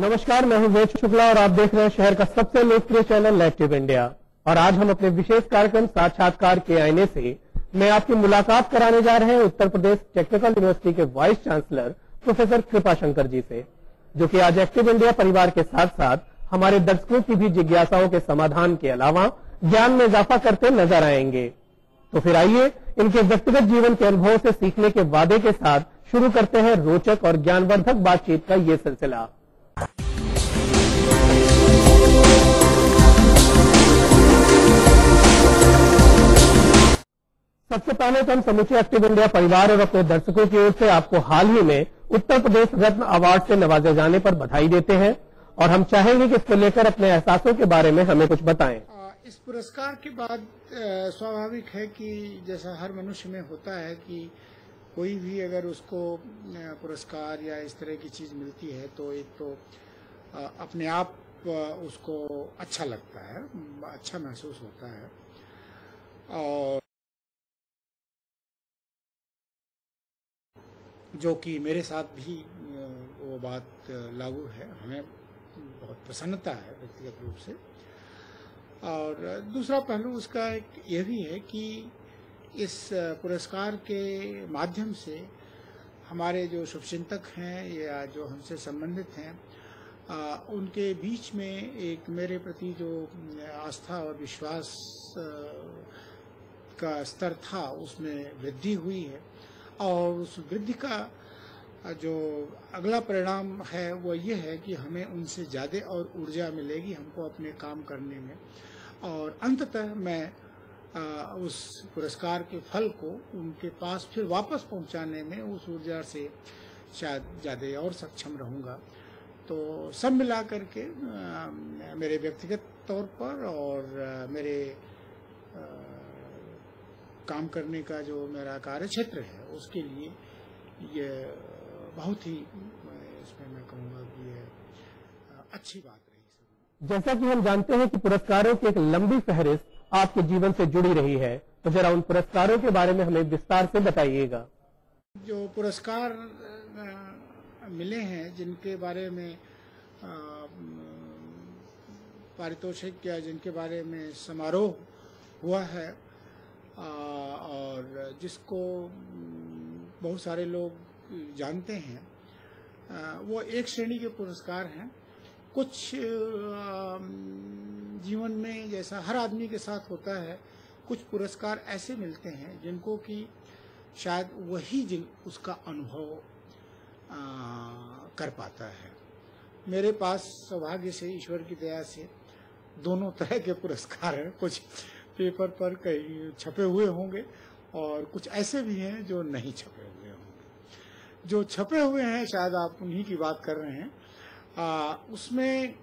नमस्कार, मैं हूं वेद शुक्ला और आप देख रहे हैं शहर का सबसे लोकप्रिय चैनल एक्टिव इंडिया। और आज हम अपने विशेष कार्यक्रम साक्षात्कार के आईने से मैं आपकी मुलाकात कराने जा रहे हैं उत्तर प्रदेश टेक्निकल यूनिवर्सिटी के वाइस चांसलर प्रोफेसर कृपाशंकर जी से, जो कि आज एक्टिव इंडिया परिवार के साथ साथ हमारे दर्शकों की भी जिज्ञासाओं के समाधान के अलावा ज्ञान में इजाफा करते नजर आएंगे। तो फिर आइए इनके व्यक्तिगत जीवन के अनुभव से सीखने के वादे के साथ शुरू करते हैं रोचक और ज्ञानवर्धक बातचीत का ये सिलसिला। सबसे पहले तो हम समूचे एक्टिव इंडिया परिवार और अपने दर्शकों की ओर से आपको हाल ही में उत्तर प्रदेश रत्न अवार्ड से नवाजे जाने पर बधाई देते हैं और हम चाहेंगे कि इसको लेकर अपने एहसासों के बारे में हमें कुछ बताएं। इस पुरस्कार के बाद स्वाभाविक है कि जैसा हर मनुष्य में होता है कि कोई भी अगर उसको पुरस्कार या इस तरह की चीज मिलती है तो एक तो अपने आप उसको अच्छा लगता है, अच्छा महसूस होता है। और जो कि मेरे साथ भी वो बात लागू है, हमें बहुत प्रसन्नता है व्यक्तिगत रूप से। और दूसरा पहलू उसका एक ये भी है कि इस पुरस्कार के माध्यम से हमारे जो शुभचिंतक हैं या जो हमसे संबंधित हैं उनके बीच में एक मेरे प्रति जो आस्था और विश्वास का स्तर था उसमें वृद्धि हुई है। और उस वृद्धि का जो अगला परिणाम है वो ये है कि हमें उनसे ज़्यादा और ऊर्जा मिलेगी हमको अपने काम करने में। और अंततः मैं उस पुरस्कार के फल को उनके पास फिर वापस पहुंचाने में उस ऊर्जा से शायद ज़्यादा और सक्षम रहूँगा। तो सब मिला करके मेरे व्यक्तिगत तौर पर और मेरे काम करने का जो मेरा कार्य क्षेत्र है उसके लिए ये बहुत ही इसमें मैं कहूँगा कि ये अच्छी बात रही। जैसा कि हम जानते हैं कि पुरस्कारों की एक लंबी फहरिस्त आपके जीवन से जुड़ी रही है, तो जरा उन पुरस्कारों के बारे में हमें विस्तार से बताइएगा। जो पुरस्कार मिले हैं, जिनके बारे में पारितोषिक या जिनके बारे में समारोह हुआ है और जिसको बहुत सारे लोग जानते हैं, वो एक श्रेणी के पुरस्कार हैं। कुछ जीवन में जैसा हर आदमी के साथ होता है, कुछ पुरस्कार ऐसे मिलते हैं जिनको कि शायद वही उसका अनुभव कर पाता है। मेरे पास सौभाग्य से ईश्वर की दया से दोनों तरह के पुरस्कार हैं। कुछ पेपर पर कहीं छपे हुए होंगे और कुछ ऐसे भी हैं जो नहीं छपे हुए होंगे। जो छपे हुए हैं शायद आप उन्हीं की बात कर रहे हैं। उसमें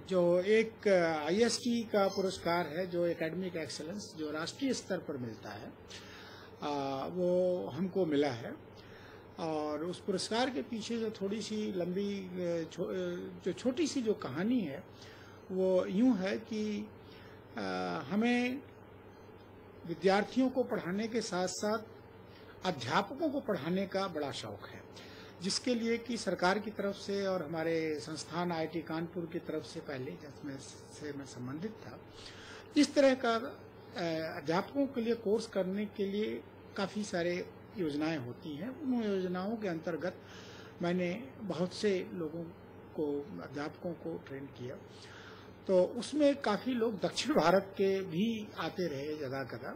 जो एक IST का पुरस्कार है, जो एकेडमिक एक्सेलेंस जो राष्ट्रीय स्तर पर मिलता है, वो हमको मिला है। और उस पुरस्कार के पीछे जो थोड़ी सी लंबी जो छोटी सी जो कहानी है वो यूं है कि हमें विद्यार्थियों को पढ़ाने के साथ साथ अध्यापकों को पढ़ाने का बड़ा शौक है, जिसके लिए कि सरकार की तरफ से और हमारे संस्थान IIT कानपुर की तरफ से पहले जिसमें से मैं संबंधित था, इस तरह का अध्यापकों के लिए कोर्स करने के लिए काफ़ी सारे योजनाएं होती हैं। उन योजनाओं के अंतर्गत मैंने बहुत से लोगों को, अध्यापकों को ट्रेन किया। तो उसमें काफ़ी लोग दक्षिण भारत के भी आते रहे जगह कदा।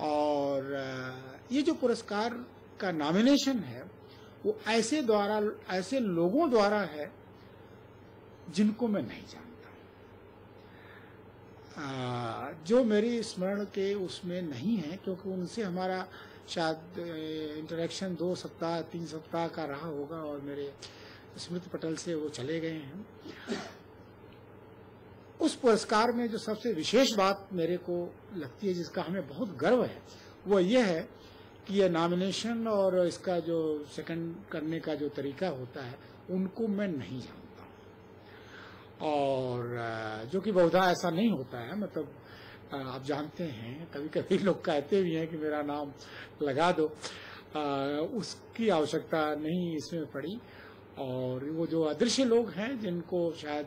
और ये जो पुरस्कार का नॉमिनेशन है वो ऐसे लोगों द्वारा है जिनको मैं नहीं जानता, जो मेरी स्मरण के उसमें नहीं है, क्योंकि उनसे हमारा शायद इंटरेक्शन 2 सप्ताह 3 सप्ताह का रहा होगा और मेरे स्मृति पटल से वो चले गए हैं। उस पुरस्कार में जो सबसे विशेष बात मेरे को लगती है, जिसका हमें बहुत गर्व है, वो ये है कि ये नॉमिनेशन और इसका जो सेकंड करने का जो तरीका होता है उनको मैं नहीं जानता। और जो कि बहुधा ऐसा नहीं होता है, मतलब आप जानते हैं कभी कभी लोग कहते भी हैं कि मेरा नाम लगा दो, उसकी आवश्यकता नहीं इसमें पड़ी। और वो जो अदृश्य लोग हैं जिनको शायद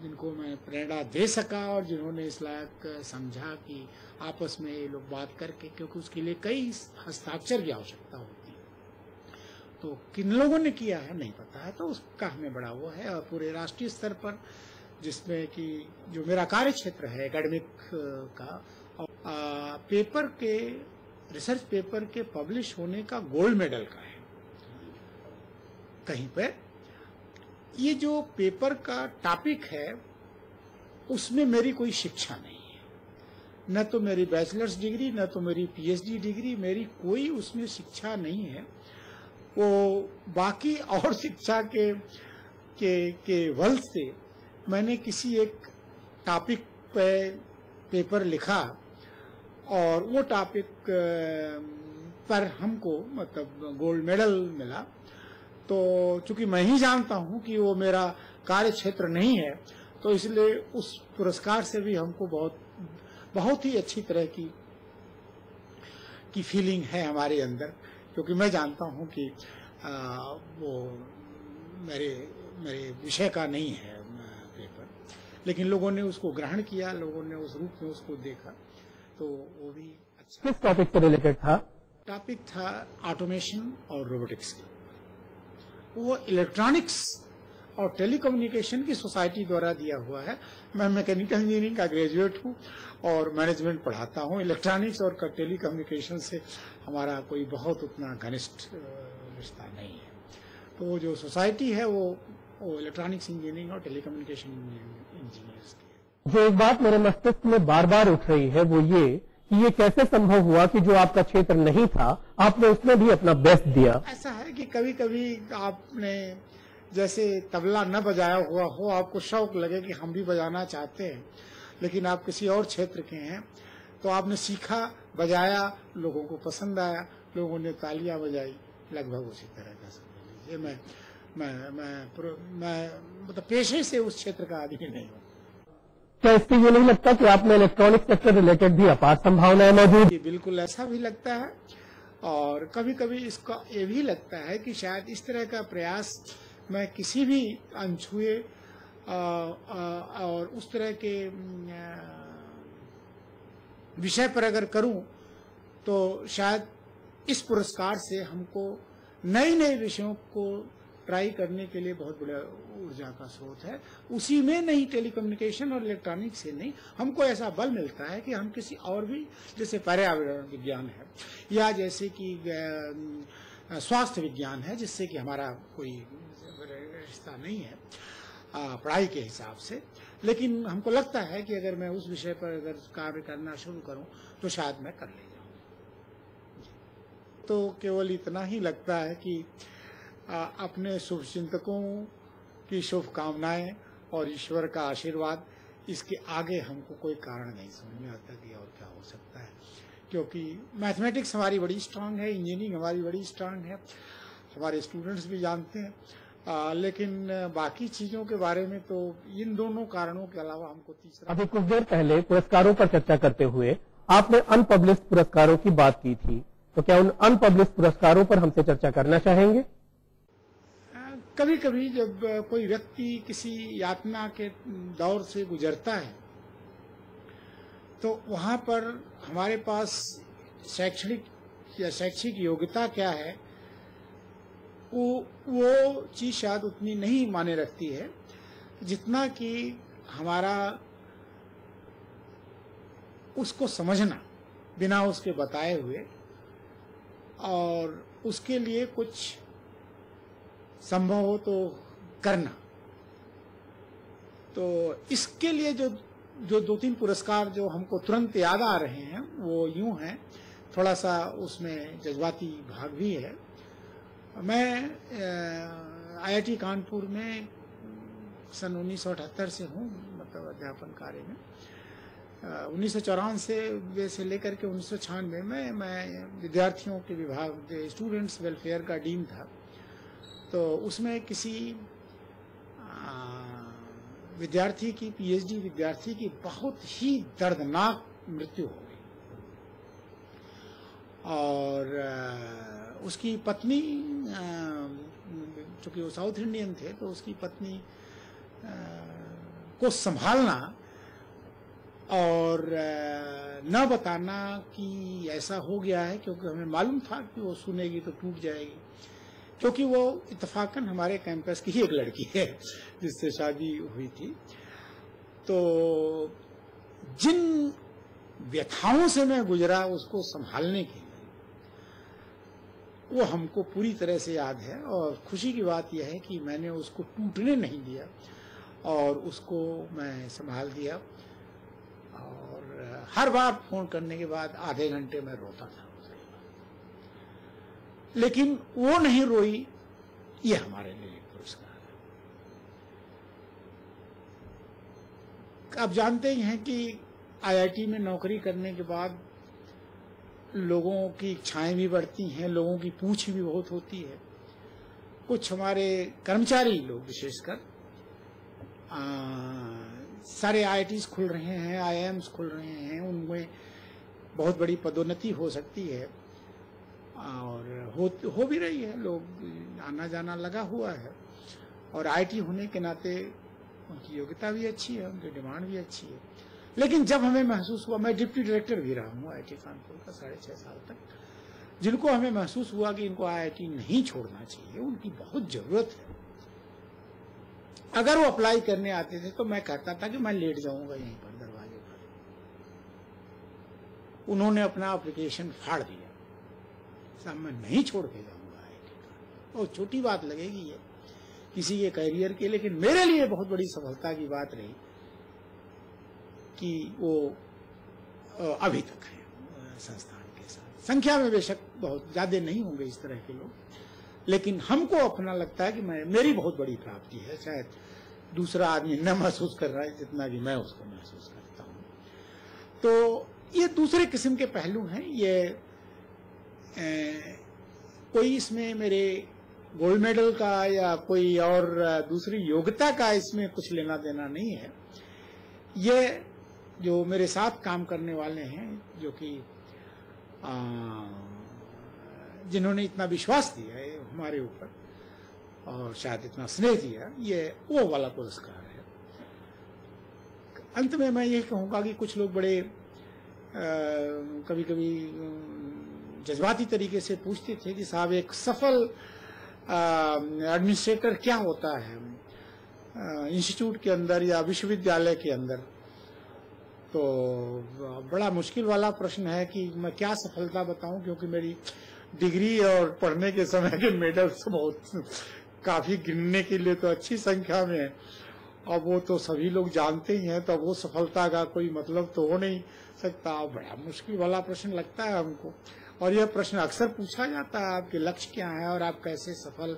जिनको मैं प्रेरणा दे सका और जिन्होंने इस लायक समझा कि आपस में ये लोग बात करके, क्योंकि उसके लिए कई हस्ताक्षर की आवश्यकता होती है, तो किन लोगों ने किया है नहीं पता है, तो उसका हमें बड़ा वो है। और पूरे राष्ट्रीय स्तर पर जिसमें कि जो मेरा कार्य क्षेत्र है एकेडमिक का, और पेपर के रिसर्च पेपर के पब्लिश होने का गोल्ड मेडल का है कहीं पे। ये जो पेपर का टॉपिक है उसमें मेरी कोई शिक्षा नहीं है, न तो मेरी बैचलर्स डिग्री न तो मेरी पीएचडी डिग्री, मेरी कोई उसमें शिक्षा नहीं है। वो बाकी और शिक्षा के बल से मैंने किसी एक टॉपिक पे पेपर लिखा और वो टॉपिक पर हमको मतलब गोल्ड मेडल मिला। तो चूंकि मैं ही जानता हूं कि वो मेरा कार्य क्षेत्र नहीं है, तो इसलिए उस पुरस्कार से भी हमको बहुत ही अच्छी तरह की फीलिंग है हमारे अंदर, क्योंकि मैं जानता हूं कि वो मेरे विषय का नहीं है पेपर, लेकिन लोगों ने उसको ग्रहण किया, लोगों ने उस रूप में उसको देखा, तो वो भी अच्छा। किस टॉपिक से रिलेटेड था? टॉपिक था ऑटोमेशन और रोबोटिक्स का। वो इलेक्ट्रॉनिक्स और टेलीकम्युनिकेशन की सोसाइटी द्वारा दिया हुआ है। मैं मैकेनिकल इंजीनियरिंग का ग्रेजुएट हूँ और मैनेजमेंट पढ़ाता हूँ। इलेक्ट्रॉनिक्स और टेलीकम्युनिकेशन से हमारा कोई बहुत उतना घनिष्ठ रिश्ता नहीं है। तो वो जो सोसाइटी है वो इलेक्ट्रॉनिक्स इंजीनियरिंग और टेलीकम्युनिकेशन इंजीनियर्स की। जो एक बात मेरे मस्तिष्क में बार बार उठ रही है वो ये कि ये कैसे संभव हुआ कि जो आपका क्षेत्र नहीं था आपने उसमें भी अपना बेस्ट दिया। ऐसा है कि कभी कभी आपने जैसे तबला न बजाया हुआ हो, आपको शौक लगे कि हम भी बजाना चाहते हैं, लेकिन आप किसी और क्षेत्र के हैं, तो आपने सीखा, बजाया, लोगों को पसंद आया, लोगों ने तालियां बजाई, लगभग उसी तरह का समझ लीजिए। मैं मतलब पेशे से उस क्षेत्र का आदमी नहीं हूँ। क्या इससे ये नहीं लगता कि आप में इलेक्ट्रॉनिक सेक्टर रिलेटेड भी अपार संभावनाएं मौजूद? बिल्कुल ऐसा भी लगता है, और कभी कभी इसका ये भी लगता है कि शायद इस तरह का प्रयास मैं किसी भी अनछुए और उस तरह के विषय पर अगर करूं तो शायद इस पुरस्कार से हमको नए नए विषयों को ट्राई करने के लिए बहुत बड़ा ऊर्जा का स्रोत है। उसी में नहीं, टेलीकम्युनिकेशन और इलेक्ट्रॉनिक्स से नहीं, हमको ऐसा बल मिलता है कि हम किसी और भी, जैसे पर्यावरण विज्ञान है या जैसे कि स्वास्थ्य विज्ञान है, जिससे कि हमारा कोई रिश्ता नहीं है पढ़ाई के हिसाब से, लेकिन हमको लगता है कि अगर मैं उस विषय पर अगर कार्य करना शुरू करूं तो शायद मैं कर ले जाऊं। तो केवल इतना ही लगता है कि अपने शुभचिंतकों की शुभकामनाएं और ईश्वर का आशीर्वाद, इसके आगे हमको कोई कारण नहीं समझ में आता कि और क्या हो सकता है, क्योंकि मैथमेटिक्स हमारी बड़ी स्ट्रांग है, इंजीनियरिंग हमारी बड़ी स्ट्रांग है, हमारे स्टूडेंट्स भी जानते हैं, लेकिन बाकी चीजों के बारे में तो इन दोनों कारणों के अलावा हमको तीसरा। अभी कुछ देर पहले पुरस्कारों पर चर्चा करते हुए आपने अनपब्लिश्ड पुरस्कारों की बात की थी, तो क्या उन अनपब्लिश्ड पुरस्कारों पर हमसे चर्चा करना चाहेंगे? कभी कभी जब कोई व्यक्ति किसी यातना के दौर से गुजरता है तो वहां पर हमारे पास शैक्षणिक या शैक्षिक योग्यता क्या है वो चीज शायद उतनी नहीं माने रखती है जितना कि हमारा उसको समझना बिना उसके बताए हुए और उसके लिए कुछ संभव हो तो करना। तो इसके लिए जो दो तीन पुरस्कार जो हमको तुरंत याद आ रहे हैं वो यूं हैं, थोड़ा सा उसमें जज्बाती भाग भी है। मैं आईआईटी कानपुर में सन 1978 से हूँ, मतलब अध्यापन कार्य में। 1994 से लेकर के 1996 में मैं विद्यार्थियों के विभाग स्टूडेंट्स वेलफेयर का डीन था। तो उसमें किसी विद्यार्थी की, पीएचडी विद्यार्थी की बहुत ही दर्दनाक मृत्यु हो गई और उसकी पत्नी चूंकि वो साउथ इंडियन थे तो उसकी पत्नी को संभालना और न बताना कि ऐसा हो गया है, क्योंकि हमें मालूम था कि वो सुनेगी तो टूट जाएगी, क्योंकि वो इत्तेफाकन हमारे कैंपस की ही एक लड़की है जिससे शादी हुई थी। तो जिन व्यथाओं से मैं गुजरा उसको संभालने के लिए वो हमको पूरी तरह से याद है, और खुशी की बात यह है कि मैंने उसको टूटने नहीं दिया और उसको मैं संभाल दिया। और हर बार फोन करने के बाद आधे घंटे में रोता था, लेकिन वो नहीं रोई, ये हमारे लिए एक पुरस्कार है। आप जानते ही हैं कि आईआईटी में नौकरी करने के बाद लोगों की इच्छाएं भी बढ़ती हैं, लोगों की पूछ भी बहुत होती है। कुछ हमारे कर्मचारी लोग विशेषकर सारे आईआईटीज खुल रहे हैं, आईआईएम्स खुल रहे हैं, उनमें बहुत बड़ी पदोन्नति हो सकती है और हो भी रही है, लोग आना जाना लगा हुआ है। और आईआईटी होने के नाते उनकी योग्यता भी अच्छी है, उनकी डिमांड भी अच्छी है। लेकिन जब हमें महसूस हुआ, मैं डिप्टी डायरेक्टर भी रहा हूँ आईआईटी कानपुर का 6.5 साल तक, जिनको हमें महसूस हुआ कि इनको आईआईटी नहीं छोड़ना चाहिए, उनकी बहुत जरूरत है। अगर वो अप्लाई करने आते थे तो मैं कहता था कि मैं लेट जाऊंगा यहीं पर दरवाजे पर। उन्होंने अपना एप्लीकेशन फाड़ दिया, साहब मैं नहीं छोड़ के जाऊंगा आईआईटी का। और छोटी बात लगेगी ये किसी के करियर के, लेकिन मेरे लिए बहुत बड़ी सफलता की बात रही कि वो अभी तक है संस्थान के साथ। संख्या में बेशक बहुत ज्यादा नहीं होंगे इस तरह के लोग, लेकिन हमको अपना लगता है कि मेरी बहुत बड़ी प्राप्ति है। शायद दूसरा आदमी न महसूस कर रहा है जितना कि मैं उसको महसूस करता हूँ। तो ये दूसरे किस्म के पहलू हैं। ये कोई इसमें मेरे गोल्ड मेडल का या कोई और दूसरी योग्यता का इसमें कुछ लेना देना नहीं है। ये जो मेरे साथ काम करने वाले हैं, जो कि जिन्होंने इतना विश्वास दिया है हमारे ऊपर और शायद इतना स्नेह दिया, ये वो वाला पुरस्कार है। अंत में मैं ये कहूँगा कि कुछ लोग बड़े कभी कभी जज्बाती तरीके से पूछते थे कि साहब एक सफल एडमिनिस्ट्रेटर क्या होता है इंस्टीट्यूट के अंदर या विश्वविद्यालय के अंदर। तो बड़ा मुश्किल वाला प्रश्न है कि मैं क्या सफलता बताऊं, क्योंकि मेरी डिग्री और पढ़ने के समय के मेडल्स बहुत काफी गिनने के लिए तो अच्छी संख्या में है। अब वो तो सभी लोग जानते ही हैं, तो वो सफलता का कोई मतलब तो हो नहीं सकता। बड़ा मुश्किल वाला प्रश्न लगता है हमको, और यह प्रश्न अक्सर पूछा जाता है, आपके लक्ष्य क्या है और आप कैसे सफल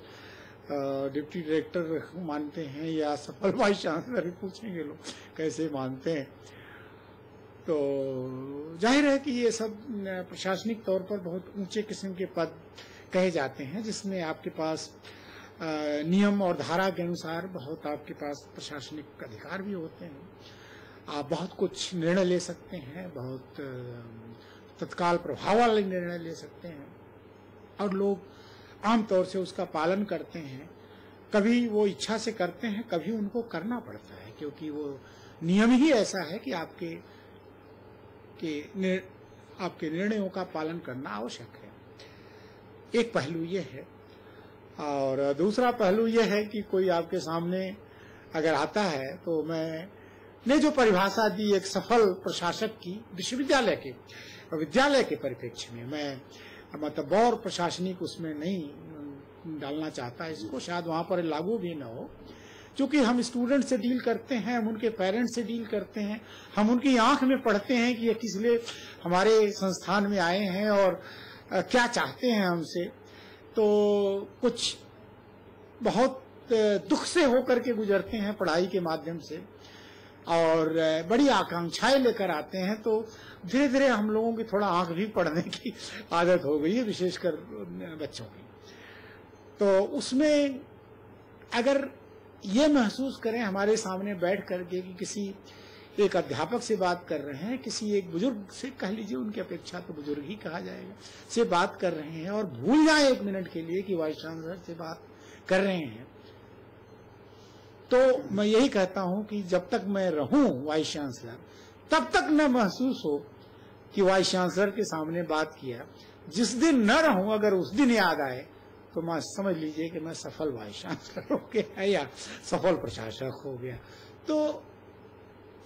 डिप्टी डायरेक्टर मानते हैं, या सफल वाइस चांसलर भी पूछेंगे लोग कैसे मानते हैं। तो जाहिर है कि ये सब प्रशासनिक तौर पर बहुत ऊंचे किस्म के पद कहे जाते हैं, जिसमें आपके पास नियम और धारा के अनुसार बहुत आपके पास प्रशासनिक अधिकार भी होते हैं। आप बहुत कुछ निर्णय ले सकते हैं, बहुत तत्काल प्रभाव वाले निर्णय ले सकते हैं, और लोग आमतौर से उसका पालन करते हैं। कभी वो इच्छा से करते हैं, कभी उनको करना पड़ता है, क्योंकि वो नियम ही ऐसा है कि आपके निर्णयों का पालन करना आवश्यक है। एक पहलू ये है, और दूसरा पहलू ये है कि कोई आपके सामने अगर आता है, तो मैंने जो परिभाषा दी एक सफल प्रशासक की विश्वविद्यालय के परिप्रेक्ष्य में, मैं मतलब और प्रशासनिक उसमें नहीं डालना चाहता इसको, शायद वहां पर लागू भी न हो, क्योंकि हम स्टूडेंट से डील करते हैं, हम उनके पेरेंट्स से डील करते हैं, हम उनकी आंख में पढ़ते हैं कि ये किस लिए हमारे संस्थान में आए हैं और क्या चाहते हैं हमसे। तो कुछ बहुत दुख से होकर के गुजरते हैं पढ़ाई के माध्यम से, और बड़ी आकांक्षाएं लेकर आते हैं। तो धीरे धीरे हम लोगों की थोड़ा आंख भी पढ़ने की आदत हो गई है, विशेषकर बच्चों की। तो उसमें अगर ये महसूस करें हमारे सामने बैठ करके कि किसी एक अध्यापक से बात कर रहे हैं, किसी एक बुजुर्ग से, कह लीजिए उनकी अपेक्षा तो बुजुर्ग ही कहा जाएगा, से बात कर रहे हैं, और भूल जाए एक मिनट के लिए कि वाइस चांसलर से बात कर रहे हैं। तो मैं यही कहता हूं कि जब तक मैं रहूं वाइस चांसलर, तब तक न महसूस हो कि वाइस चांसलर के सामने बात किया। जिस दिन न रहूं, अगर उस दिन याद आए, तो मैं समझ लीजिए कि मैं सफल वाइस चांसलर हो गया या सफल प्रशासक हो गया। तो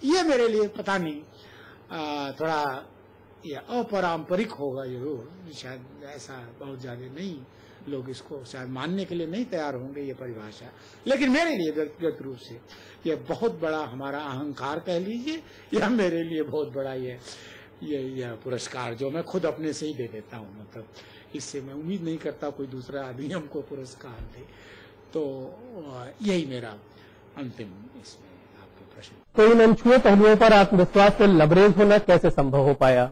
ये मेरे लिए पता नहीं थोड़ा ये अपारंपरिक होगा जरूर, शायद ऐसा बहुत ज्यादा नहीं, लोग इसको शायद मानने के लिए नहीं तैयार होंगे ये परिभाषा, लेकिन मेरे लिए व्यक्तिगत रूप से ये बहुत बड़ा हमारा अहंकार कह लीजिए, या मेरे लिए बहुत बड़ा ये पुरस्कार जो मैं खुद अपने से ही दे देता हूँ। मतलब इससे मैं उम्मीद नहीं करता कोई दूसरा आदमी हमको पुरस्कार दे। तो यही मेरा अंतिम इसमें आपके प्रश्न। तो इन अनछुए पहलुओं पर आत्मविश्वास से लबरेज होना कैसे संभव हो पाया?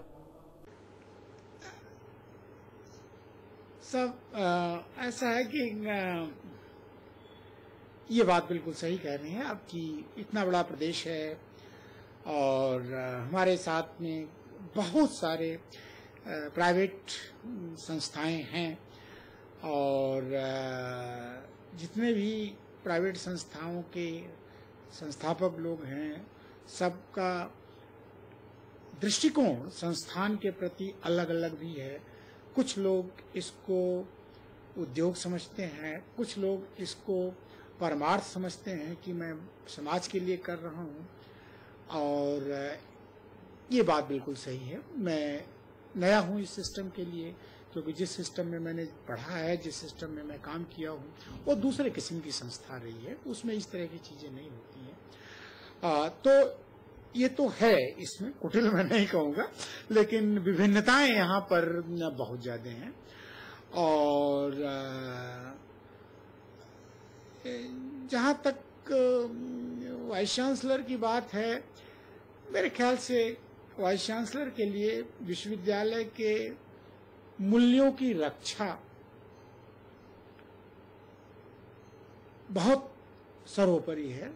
सब ऐसा है कि ये बात बिल्कुल सही कह रहे हैं आप कि इतना बड़ा प्रदेश है और हमारे साथ में बहुत सारे प्राइवेट संस्थाएं हैं, और जितने भी प्राइवेट संस्थाओं के संस्थापक लोग हैं, सबका दृष्टिकोण संस्थान के प्रति अलग अलग भी है। कुछ लोग इसको उद्योग समझते हैं, कुछ लोग इसको परमार्थ समझते हैं कि मैं समाज के लिए कर रहा हूँ, और ये बात बिल्कुल सही है। मैं नया हूँ इस सिस्टम के लिए, क्योंकि जिस सिस्टम में मैंने पढ़ा है, जिस सिस्टम में मैं काम किया हूँ, वो दूसरे किस्म की संस्था रही है, उसमें इस तरह की चीजें नहीं होती हैं। तो ये तो है, इसमें कुटिल मैं नहीं कहूँगा, लेकिन विभिन्नताएं यहाँ पर बहुत ज्यादा हैं। और जहाँ तक वाइस चांसलर की बात है, मेरे ख्याल से वाइस चांसलर के लिए विश्वविद्यालय के मूल्यों की रक्षा बहुत सर्वोपरि है।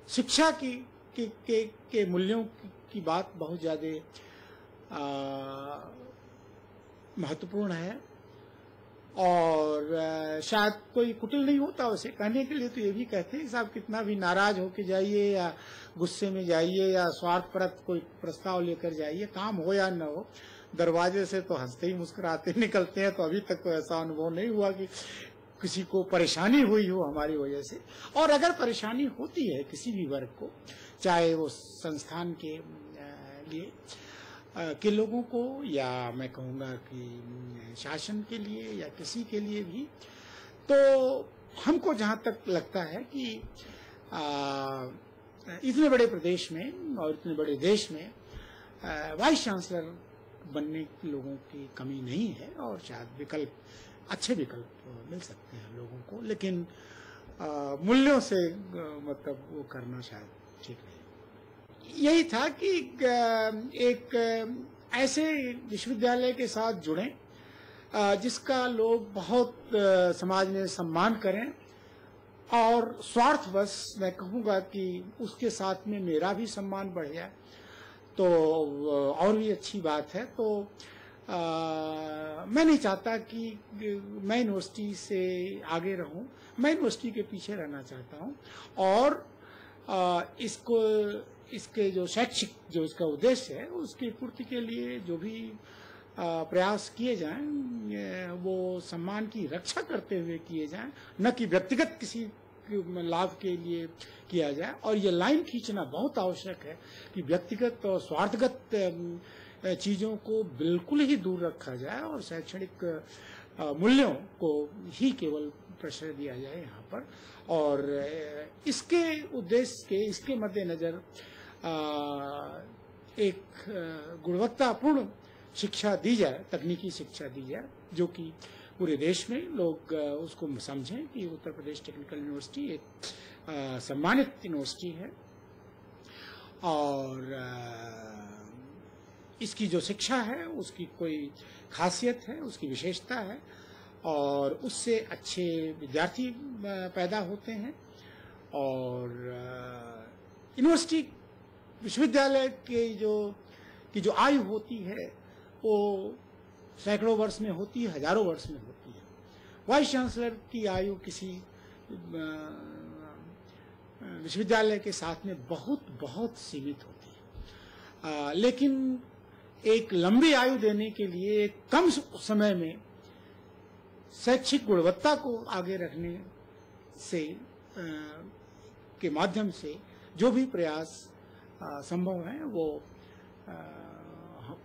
शिक्षा के मूल्यों की बात बहुत ज्यादा महत्वपूर्ण है, और शायद कोई कुटिल नहीं होता उसे कहने के लिए, तो ये भी कहते हैं साहब कितना भी नाराज होके जाइए या गुस्से में जाइए या स्वार्थपरक कोई प्रस्ताव लेकर जाइए, काम हो या न हो, दरवाजे से तो हंसते ही मुस्कुराते निकलते हैं। तो अभी तक तो ऐसा अनुभव नहीं हुआ कि किसी को परेशानी हुई हो हमारी वजह से। और अगर परेशानी होती है किसी भी वर्ग को, चाहे वो संस्थान के लिए के लोगों को, या मैं कहूँगा कि शासन के लिए या किसी के लिए भी, तो हमको जहाँ तक लगता है कि इतने बड़े प्रदेश में और इतने बड़े देश में वाइस चांसलर बनने के लोगों की कमी नहीं है, और शायद अच्छे विकल्प मिल सकते हैं लोगों को, लेकिन मूल्यों से मतलब वो करना शायद ठीक नहीं। यही था कि एक ऐसे विश्वविद्यालय के साथ जुड़ें जिसका लोग बहुत समाज में सम्मान करें, और स्वार्थवश मैं कहूँगा कि उसके साथ में मेरा भी सम्मान बढ़ जाए, तो और भी अच्छी बात है। तो मैं नहीं चाहता कि मैं यूनिवर्सिटी से आगे रहूं, मैं यूनिवर्सिटी के पीछे रहना चाहता हूं, और इसके जो शैक्षिक जो इसका उद्देश्य है, उसकी पूर्ति के लिए जो भी प्रयास किए जाएं, वो सम्मान की रक्षा करते हुए किए जाएं, न कि व्यक्तिगत किसी लाभ के लिए किया जाए। और ये लाइन खींचना बहुत आवश्यक है कि व्यक्तिगत और स्वार्थगत चीजों को बिल्कुल ही दूर रखा जाए, और शैक्षणिक मूल्यों को ही केवल प्रश्रय दिया जाए यहाँ पर। और इसके उद्देश्य के, इसके मद्देनजर एक गुणवत्तापूर्ण शिक्षा दी जाए, तकनीकी शिक्षा दी जाए, जो कि पूरे देश में लोग उसको समझें कि उत्तर प्रदेश टेक्निकल यूनिवर्सिटी एक सम्मानित यूनिवर्सिटी है, और इसकी जो शिक्षा है उसकी कोई खासियत है, उसकी विशेषता है, और उससे अच्छे विद्यार्थी पैदा होते हैं। और यूनिवर्सिटी विश्वविद्यालय की जो आयु होती है वो सैकड़ों वर्ष में होती है, हजारों वर्ष में होती है। वाइस चांसलर की आयु किसी विश्वविद्यालय के साथ में बहुत बहुत सीमित होती है। लेकिन एक लंबी आयु देने के लिए कम समय में शैक्षिक गुणवत्ता को आगे रखने से के माध्यम से जो भी प्रयास संभव है वो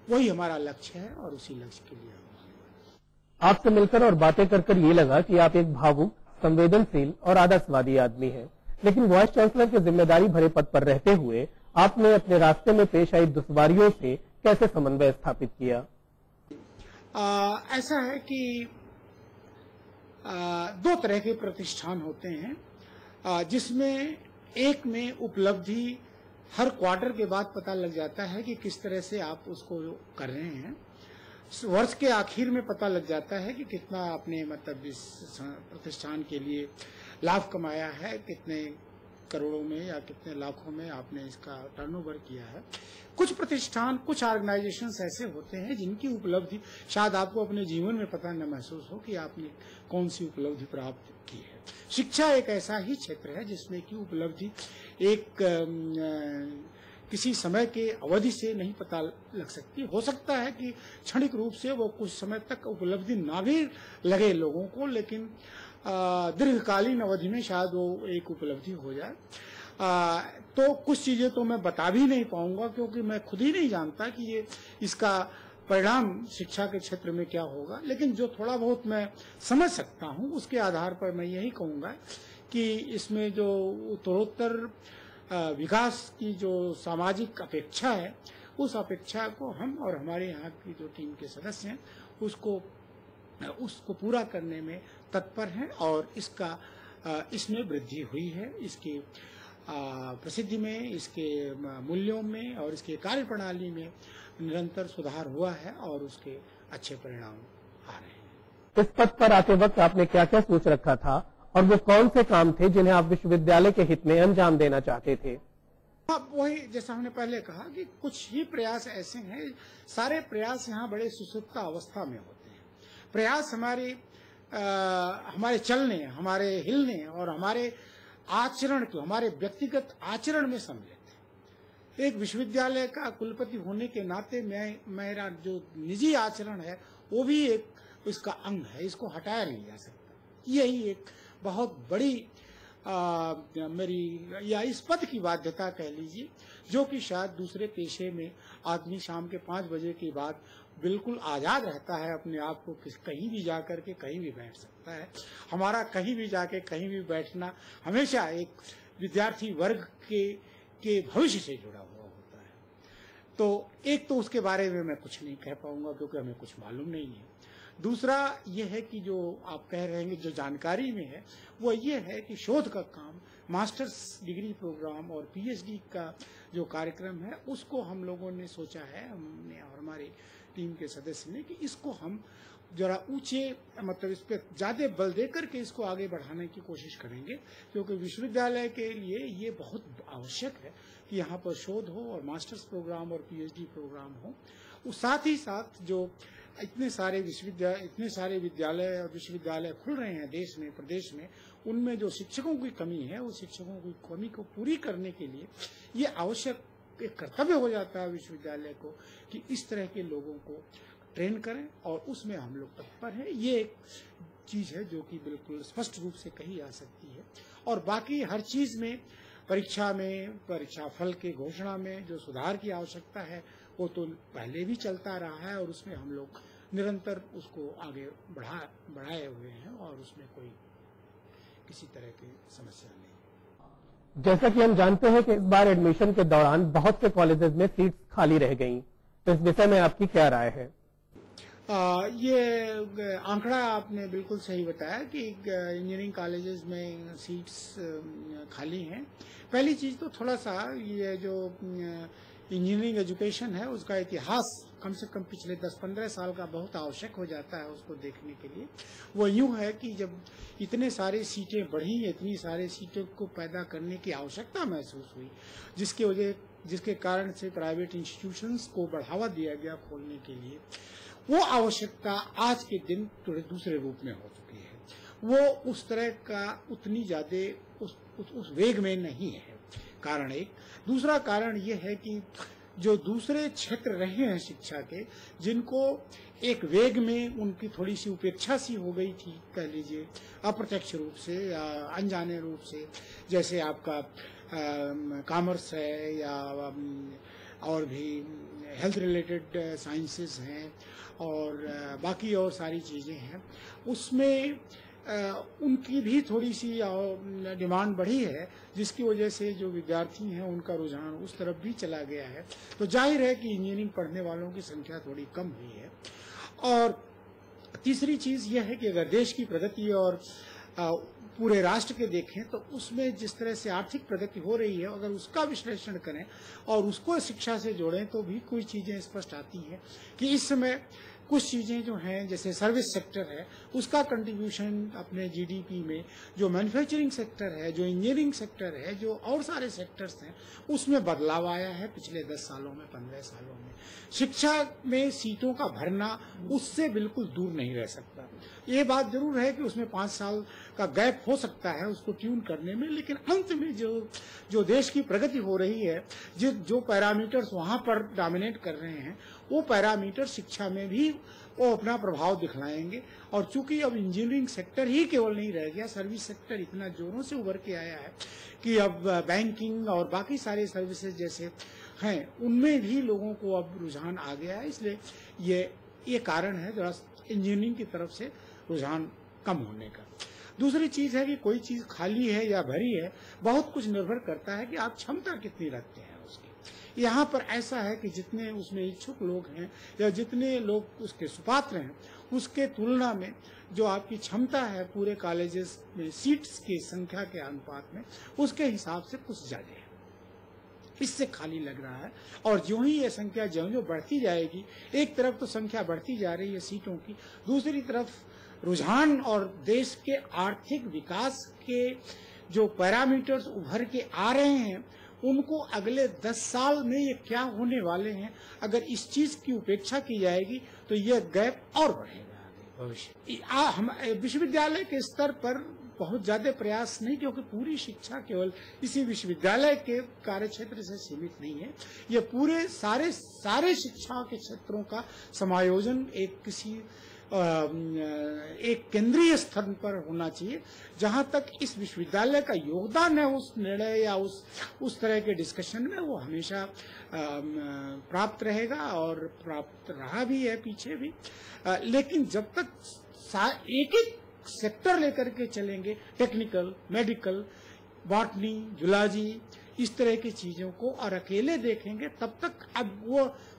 वही हमारा लक्ष्य है और उसी लक्ष्य के लिए आपसे मिलकर और बातें कर ये लगा कि आप एक भावुक, संवेदनशील और आदर्शवादी आदमी हैं। लेकिन वाइस चांसलर के जिम्मेदारी भरे पद पर रहते हुए आपने अपने रास्ते में पेश आई दुश्वारियों से कैसे समन्वय स्थापित किया? ऐसा है कि दो तरह के प्रतिष्ठान होते हैं, जिसमें एक में उपलब्धि हर क्वार्टर के बाद पता लग जाता है कि किस तरह से आप उसको कर रहे हैं। वर्ष के आखिर में पता लग जाता है कि कितना आपने मतलब इस प्रतिष्ठान के लिए लाभ कमाया है, कितने करोड़ों में या कितने लाखों में आपने इसका टर्नओवर किया है। कुछ प्रतिष्ठान, कुछ ऑर्गेनाइजेशंस ऐसे होते हैं जिनकी उपलब्धि शायद आपको अपने जीवन में पता न महसूस हो कि आपने कौन सी उपलब्धि प्राप्त की है। शिक्षा एक ऐसा ही क्षेत्र है जिसमें कि उपलब्धि एक किसी समय के अवधि से नहीं पता लग सकती। हो सकता है कि क्षणिक रूप से वो कुछ समय तक उपलब्धि ना भी लगे लोगों को, लेकिन दीर्घकालीन अवधि में शायद वो एक उपलब्धि हो जाए। तो कुछ चीजें तो मैं बता भी नहीं पाऊंगा क्योंकि मैं खुद ही नहीं जानता कि ये इसका परिणाम शिक्षा के क्षेत्र में क्या होगा। लेकिन जो थोड़ा बहुत मैं समझ सकता हूँ उसके आधार पर मैं यही कहूँगा कि इसमें जो उत्तरोत्तर विकास की जो सामाजिक अपेक्षा है, उस अपेक्षा को हम और हमारे यहाँ की जो टीम के सदस्य हैं उसको पूरा करने में तत्पर हैं और इसमें वृद्धि हुई है। इसकी प्रसिद्धि में, इसके मूल्यों में और इसके कार्यप्रणाली में निरंतर सुधार हुआ है और उसके अच्छे परिणाम आ रहे हैं। इस पद पर आते वक्त आपने क्या क्या सोच रखा था और वो कौन से काम थे जिन्हें आप विश्वविद्यालय के हित में अंजाम देना चाहते थे? वही जैसा हमने पहले कहा कि कुछ ही प्रयास ऐसे हैं, सारे प्रयास यहाँ बड़े सुसुप्त अवस्था में होते हैं। प्रयास हमारे चलने, हमारे हिलने और हमारे आचरण को, हमारे व्यक्तिगत आचरण में सम्मिलित है। एक विश्वविद्यालय का कुलपति होने के नाते मेरा जो निजी आचरण है वो भी एक इसका अंग है, इसको हटाया नहीं जा सकता। यही एक बहुत बड़ी मेरी या इस पद की बाध्यता कह लीजिए, जो कि शायद दूसरे पेशे में आदमी शाम के 5 बजे के बाद बिल्कुल आजाद रहता है, अपने आप को कहीं भी जाकर के कहीं भी बैठ सकता है। हमारा कहीं भी जाके कहीं भी बैठना हमेशा एक विद्यार्थी वर्ग के भविष्य से जुड़ा हुआ होता है। तो एक तो उसके बारे में मैं कुछ नहीं कह पाऊंगा क्योंकि हमें कुछ मालूम नहीं है। दूसरा ये है कि जो आप कह रहे हैं जो जानकारी में है वो ये है कि शोध का काम, मास्टर्स डिग्री प्रोग्राम और पीएचडी का जो कार्यक्रम है उसको हम लोगों ने सोचा है, हमने और हमारी टीम के सदस्य ने, कि इसको हम जरा ऊंचे मतलब इस पर ज्यादा बल देकर के इसको आगे बढ़ाने की कोशिश करेंगे, क्योंकि विश्वविद्यालय के लिए ये बहुत आवश्यक है कि यहाँ पर शोध हो और मास्टर्स प्रोग्राम और पीएचडी प्रोग्राम हो। साथ ही साथ जो इतने सारे विद्यालय और विश्वविद्यालय खुल रहे हैं देश में, प्रदेश में, उनमें जो शिक्षकों की कमी है उस शिक्षकों की कमी को पूरी करने के लिए ये आवश्यक एक कर्तव्य हो जाता है विश्वविद्यालय को कि इस तरह के लोगों को ट्रेन करें और उसमें हम लोग तत्पर हैं। ये एक चीज है जो कि बिल्कुल स्पष्ट रूप से कही जा सकती है। और बाकी हर चीज में, परीक्षा में, परीक्षा फल के घोषणा में जो सुधार की आवश्यकता है वो तो पहले भी चलता रहा है और उसमें हम लोग निरंतर उसको आगे बढ़ाए हुए हैं और उसमें कोई किसी तरह की समस्या नहीं। जैसा कि हम जानते हैं कि इस बार एडमिशन के दौरान बहुत से कॉलेजेस में सीट्स खाली रह गईं, तो इस विषय में आपकी क्या राय है? ये आंकड़ा आपने बिल्कुल सही बताया कि इंजीनियरिंग कॉलेजेस में सीट्स खाली हैं। पहली चीज तो थोड़ा सा ये जो इंजीनियरिंग एजुकेशन है उसका इतिहास कम से कम पिछले 10-15 साल का बहुत आवश्यक हो जाता है उसको देखने के लिए। वो यूं है कि जब इतने सारे सीटें बढ़ी, इतनी सारे सीटों को पैदा करने की आवश्यकता महसूस हुई, जिसके कारण से प्राइवेट इंस्टीट्यूशंस को बढ़ावा दिया गया खोलने के लिए, वो आवश्यकता आज के दिन थोड़े दूसरे रूप में हो चुकी है। वो उस तरह का उतनी ज्यादा उस वेग में नहीं है। कारण एक। दूसरा कारण ये है कि जो दूसरे क्षेत्र रहे हैं शिक्षा के, जिनको एक वेग में उनकी थोड़ी सी उपेक्षा सी हो गई थी, कह लीजिए अप्रत्यक्ष रूप से या अनजाने रूप से, जैसे आपका कॉमर्स है या और भी हेल्थ रिलेटेड साइंसेस हैं और बाकी और सारी चीज़ें हैं, उसमें उनकी भी थोड़ी सी डिमांड बढ़ी है, जिसकी वजह से जो विद्यार्थी हैं उनका रुझान उस तरफ भी चला गया है। तो जाहिर है कि इंजीनियरिंग पढ़ने वालों की संख्या थोड़ी कम हुई है। और तीसरी चीज़ यह है कि अगर देश की प्रगति और पूरे राष्ट्र के देखें तो उसमें जिस तरह से आर्थिक प्रगति हो रही है, अगर उसका विश्लेषण करें और उसको शिक्षा से जोड़ें तो भी कोई चीज़ें स्पष्ट आती हैं कि इस समय कुछ चीज़ें जो हैं, जैसे सर्विस सेक्टर है, उसका कंट्रीब्यूशन अपने जीडीपी में, जो मैन्युफैक्चरिंग सेक्टर है, जो इंजीनियरिंग सेक्टर है, जो और सारे सेक्टर्स हैं, उसमें बदलाव आया है पिछले 10 सालों में, 15 सालों में। शिक्षा में सीटों का भरना उससे बिल्कुल दूर नहीं रह सकता। ये बात जरूर है कि उसमें 5 साल का गैप हो सकता है उसको ट्यून करने में, लेकिन अंत में जो देश की प्रगति हो रही है, जो पैरामीटर्स वहां पर डोमिनेट कर रहे हैं, वो पैरामीटर शिक्षा में भी वो अपना प्रभाव दिखलाएंगे। और चूंकि अब इंजीनियरिंग सेक्टर ही केवल नहीं रह गया, सर्विस सेक्टर इतना जोरों से उभर के आया है कि अब बैंकिंग और बाकी सारे सर्विसेज जैसे हैं, उनमें भी लोगों को अब रुझान आ गया है। इसलिए ये कारण है जरा इंजीनियरिंग की तरफ से रुझान कम होने का। दूसरी चीज है कि कोई चीज खाली है या भरी है, बहुत कुछ निर्भर करता है कि आप क्षमता कितनी रखते हैं उसकी। यहाँ पर ऐसा है कि जितने उसमें इच्छुक लोग हैं या जितने लोग उसके सुपात्र हैं, उसके तुलना में जो आपकी क्षमता है पूरे कॉलेजेस में सीट्स की संख्या के अनुपात में, उसके हिसाब से कुछ ज्यादा है, इससे खाली लग रहा है। और जो ही ये संख्या जो बढ़ती जाएगी, एक तरफ तो संख्या बढ़ती जा रही है सीटों की, दूसरी तरफ रुझान और देश के आर्थिक विकास के जो पैरामीटर्स उभर के आ रहे हैं, उनको अगले 10 साल में ये क्या होने वाले हैं, अगर इस चीज की उपेक्षा की जाएगी तो ये गैप और बढ़ेगा भविष्य। विश्वविद्यालय के स्तर पर बहुत ज्यादा प्रयास नहीं, क्योंकि पूरी शिक्षा केवल इसी विश्वविद्यालय के कार्यक्षेत्र से सीमित नहीं है। ये पूरे सारे शिक्षा के क्षेत्रों का समायोजन एक केंद्रीय स्तर पर होना चाहिए, जहां तक इस विश्वविद्यालय का योगदान है उस निर्णय या उस तरह के डिस्कशन में, वो हमेशा प्राप्त रहेगा और प्राप्त रहा भी है पीछे भी। लेकिन जब तक एक सेक्टर लेकर के चलेंगे, टेक्निकल, मेडिकल, बॉटनी, जूलॉजी, इस तरह की चीजों को और अकेले देखेंगे, तब तक अब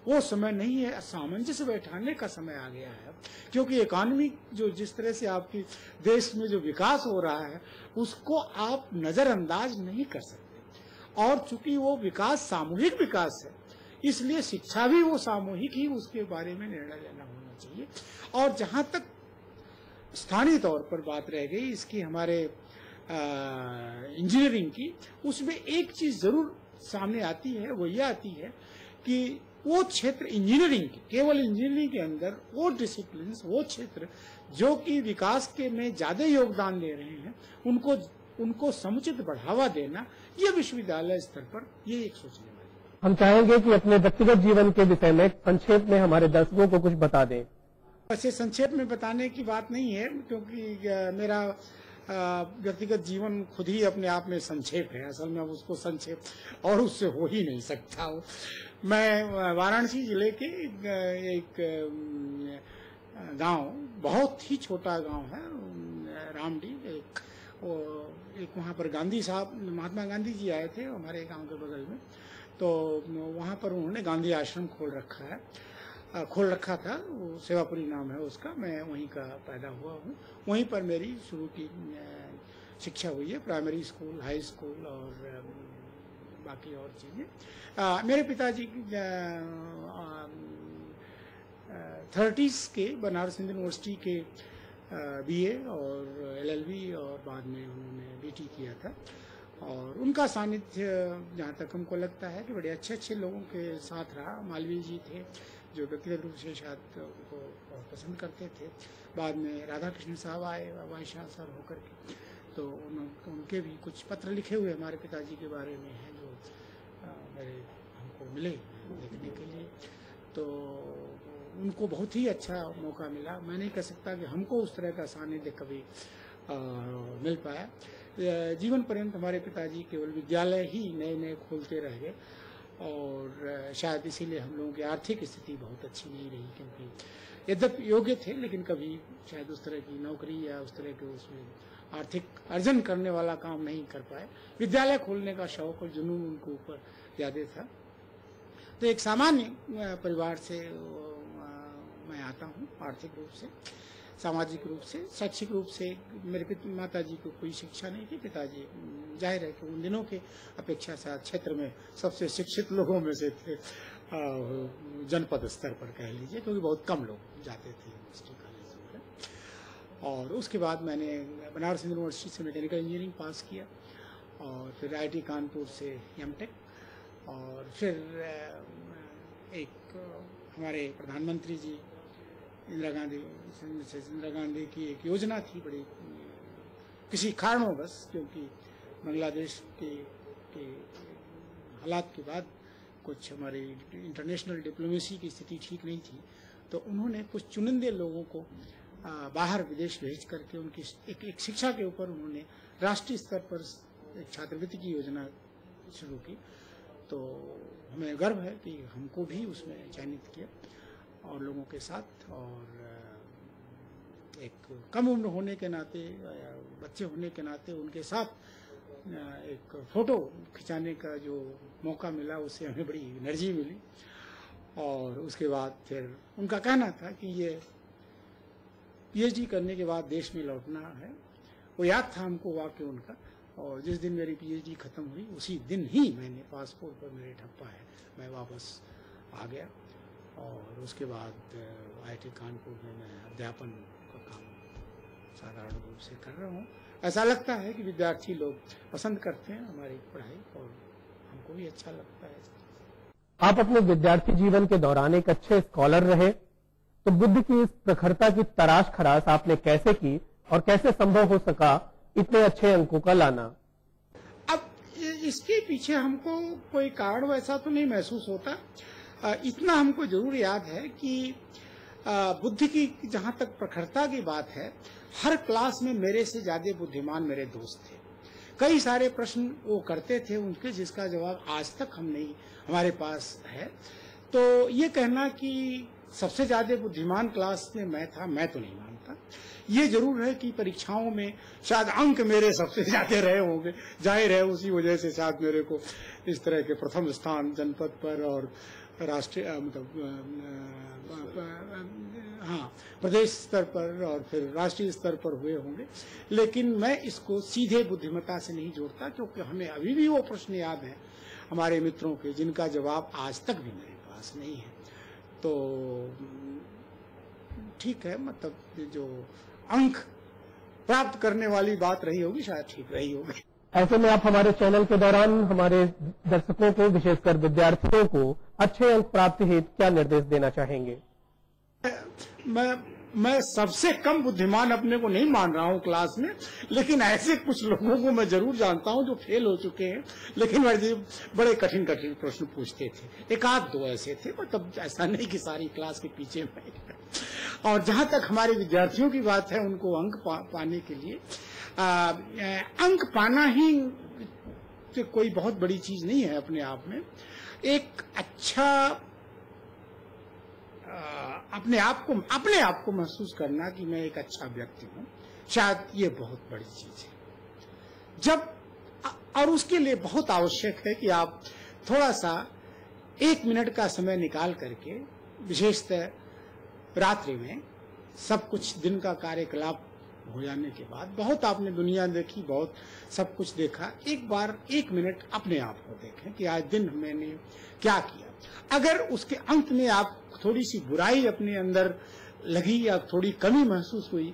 वो समय नहीं है। सामंजस्य बैठाने का समय आ गया है, क्योंकि इकोनॉमी जो जिस तरह से आपकी देश में जो विकास हो रहा है, उसको आप नजरअंदाज नहीं कर सकते। और चूंकि वो विकास सामूहिक विकास है, इसलिए शिक्षा भी वो सामूहिक ही, उसके बारे में निर्णय लेना होना चाहिए। और जहां तक स्थानीय तौर पर बात रह गई इसकी, हमारे इंजीनियरिंग की, उसमें एक चीज जरूर सामने आती है, वो ये आती है कि वो क्षेत्र इंजीनियरिंग के, केवल इंजीनियरिंग के अंदर वो डिसिप्लिन, वो क्षेत्र जो कि विकास के में ज्यादा योगदान दे रहे हैं, उनको समुचित बढ़ावा देना, ये विश्वविद्यालय स्तर पर ये एक सोचने वाली। हम चाहेंगे कि अपने व्यक्तिगत जीवन के विषय में संक्षेप में हमारे दर्शकों को कुछ बता दें। वैसे संक्षेप में बताने की बात नहीं है, क्योंकि मेरा व्यक्तिगत जीवन खुद ही अपने आप में संक्षेप है। असल में उसको संक्षेप और उससे हो ही नहीं सकता हो। मैं वाराणसी जिले के एक गांव, बहुत ही छोटा गांव है, रामडी, एक वहाँ पर गांधी साहब, महात्मा गांधी जी आए थे हमारे गांव के बगल में, तो वहाँ पर उन्होंने गांधी आश्रम खोल रखा था, वो सेवापुरी नाम है उसका। मैं वहीं का पैदा हुआ हूँ, वहीं पर मेरी शुरू की शिक्षा हुई है, प्राइमरी स्कूल, हाई स्कूल और बाकी और चीजें। मेरे पिताजी 30s के बनारस हिंदू यूनिवर्सिटी के BA और LLB और बाद में उन्होंने BT किया था, और उनका सानिध्य जहाँ तक हमको लगता है कि बड़े अच्छे अच्छे लोगों के साथ रहा। मालवीय जी थे जो व्यक्तिगत रूप से शायद उनको बहुत पसंद करते थे। बाद में राधा कृष्ण साहब आए वाइस चांसलर होकर के, तो उनके भी कुछ पत्र लिखे हुए हमारे पिताजी के बारे में हैं जो मेरे हमको मिले देखने के लिए। तो उनको बहुत ही अच्छा मौका मिला। मैं नहीं कह सकता कि हमको उस तरह का सानिध्य कभी मिल पाया। जीवन पर्यंत हमारे पिताजी केवल विद्यालय ही नए नए खोलते रह गए और शायद इसीलिए हम लोगों की आर्थिक स्थिति बहुत अच्छी नहीं रही, क्योंकि यद्यपि योग्य थे लेकिन कभी शायद उस तरह की नौकरी या उस तरह के उसमें आर्थिक अर्जन करने वाला काम नहीं कर पाए। विद्यालय खोलने का शौक और जुनून उनको ऊपर ज्यादा था। तो एक सामान्य परिवार से मैं आता हूँ, आर्थिक रूप से, सामाजिक रूप से, शैक्षिक रूप से मेरे माता जी को कोई शिक्षा नहीं थी। पिताजी जाहिर है कि उन दिनों के अपेक्षा से क्षेत्र में सबसे शिक्षित लोगों में से थे, जनपद स्तर पर कह लीजिए, क्योंकि बहुत कम लोग जाते थे यूनिवर्सिटी कॉलेज में। और उसके बाद मैंने बनारस यूनिवर्सिटी से मैकेनिकल इंजीनियरिंग पास किया और फिर IIT कानपुर से एमटेक, और फिर एक हमारे प्रधानमंत्री जी इंदिरा गांधी की एक योजना थी बड़ी, किसी कारणवश, क्योंकि बांग्लादेश के हालात के बाद कुछ हमारी इंटरनेशनल डिप्लोमेसी की स्थिति ठीक नहीं थी, तो उन्होंने कुछ चुनिंदे लोगों को बाहर विदेश भेज करके उनकी एक शिक्षा के ऊपर उन्होंने राष्ट्रीय स्तर पर एक छात्रवृत्ति की योजना शुरू की। तो हमें गर्व है कि हमको भी उसमें चयनित किया और लोगों के साथ, और एक कम उम्र होने के नाते, बच्चे होने के नाते उनके साथ एक फोटो खिंचाने का जो मौका मिला, उससे हमें बड़ी एनर्जी मिली। और उसके बाद फिर उनका कहना था कि ये PhD करने के बाद देश में लौटना है। वो याद था हमको वाकई उनका, और जिस दिन मेरी PhD खत्म हुई उसी दिन ही मैंने पासपोर्ट पर मेरे ठप्पा है, मैं वापस आ गया। और उसके बाद IIT कानपुर में मैं अध्यापन का काम साधारण रूप से कर रहा हूँ। ऐसा लगता है कि विद्यार्थी लोग पसंद करते हैं हमारी पढ़ाई और हमको भी अच्छा लगता है। आप अपने विद्यार्थी जीवन के दौरान एक अच्छे स्कॉलर रहे, तो बुद्ध की इस प्रखरता की तराश खराश आपने कैसे की और कैसे संभव हो सका इतने अच्छे अंकों का लाना? अब इसके पीछे हमको कोई कारण वैसा तो नहीं महसूस होता। इतना हमको जरूर याद है कि बुद्धि की जहाँ तक प्रखरता की बात है, हर क्लास में मेरे से ज्यादा बुद्धिमान मेरे दोस्त थे। कई सारे प्रश्न वो करते थे उनके जिसका जवाब आज तक हमारे पास है। तो ये कहना कि सबसे ज्यादा बुद्धिमान क्लास में मैं था, मैं तो नहीं मानता। ये जरूर है कि परीक्षाओं में शायद अंक मेरे सबसे ज्यादा रहे होंगे, जाहिर है उसी वजह से शायद मेरे को इस तरह के प्रथम स्थान जनपद पर और राष्ट्रीय प्रदेश स्तर पर और फिर राष्ट्रीय स्तर पर हुए होंगे। लेकिन मैं इसको सीधे बुद्धिमत्ता से नहीं जोड़ता, क्योंकि हमें अभी भी वो प्रश्न याद है हमारे मित्रों के जिनका जवाब आज तक भी मेरे पास नहीं है। तो ठीक है, मतलब जो अंक प्राप्त करने वाली बात रही होगी शायद ठीक रही होगी। ऐसे में आप हमारे चैनल के दौरान हमारे दर्शकों को, विशेषकर विद्यार्थियों को, अच्छे अंक प्राप्ति हेतु क्या निर्देश देना चाहेंगे? मैं सबसे कम बुद्धिमान अपने को नहीं मान रहा हूँ क्लास में, लेकिन ऐसे कुछ लोगों को मैं जरूर जानता हूँ जो फेल हो चुके हैं, लेकिन बड़े कठिन कठिन प्रश्न पूछते थे। एक आध दो ऐसे थे, मतलब ऐसा नहीं कि सारी क्लास के पीछे में। और जहाँ तक हमारे विद्यार्थियों की बात है, उनको अंक पाने के लिए अंक पाना ही तो कोई बहुत बड़ी चीज नहीं है अपने आप में। एक अच्छा अपने आप को महसूस करना कि मैं एक अच्छा व्यक्ति हूँ, शायद ये बहुत बड़ी चीज है। और उसके लिए बहुत आवश्यक है कि आप थोड़ा सा 1 मिनट का समय निकाल करके, विशेषतः रात्रि में सब कुछ दिन का कार्यकलाप हो जाने के बाद, बहुत आपने दुनिया देखी, बहुत सब कुछ देखा, एक बार 1 मिनट अपने आप को देखें कि आज दिन मैंने क्या किया। अगर उसके अंत में आप थोड़ी सी बुराई अपने अंदर लगी या थोड़ी कमी महसूस हुई,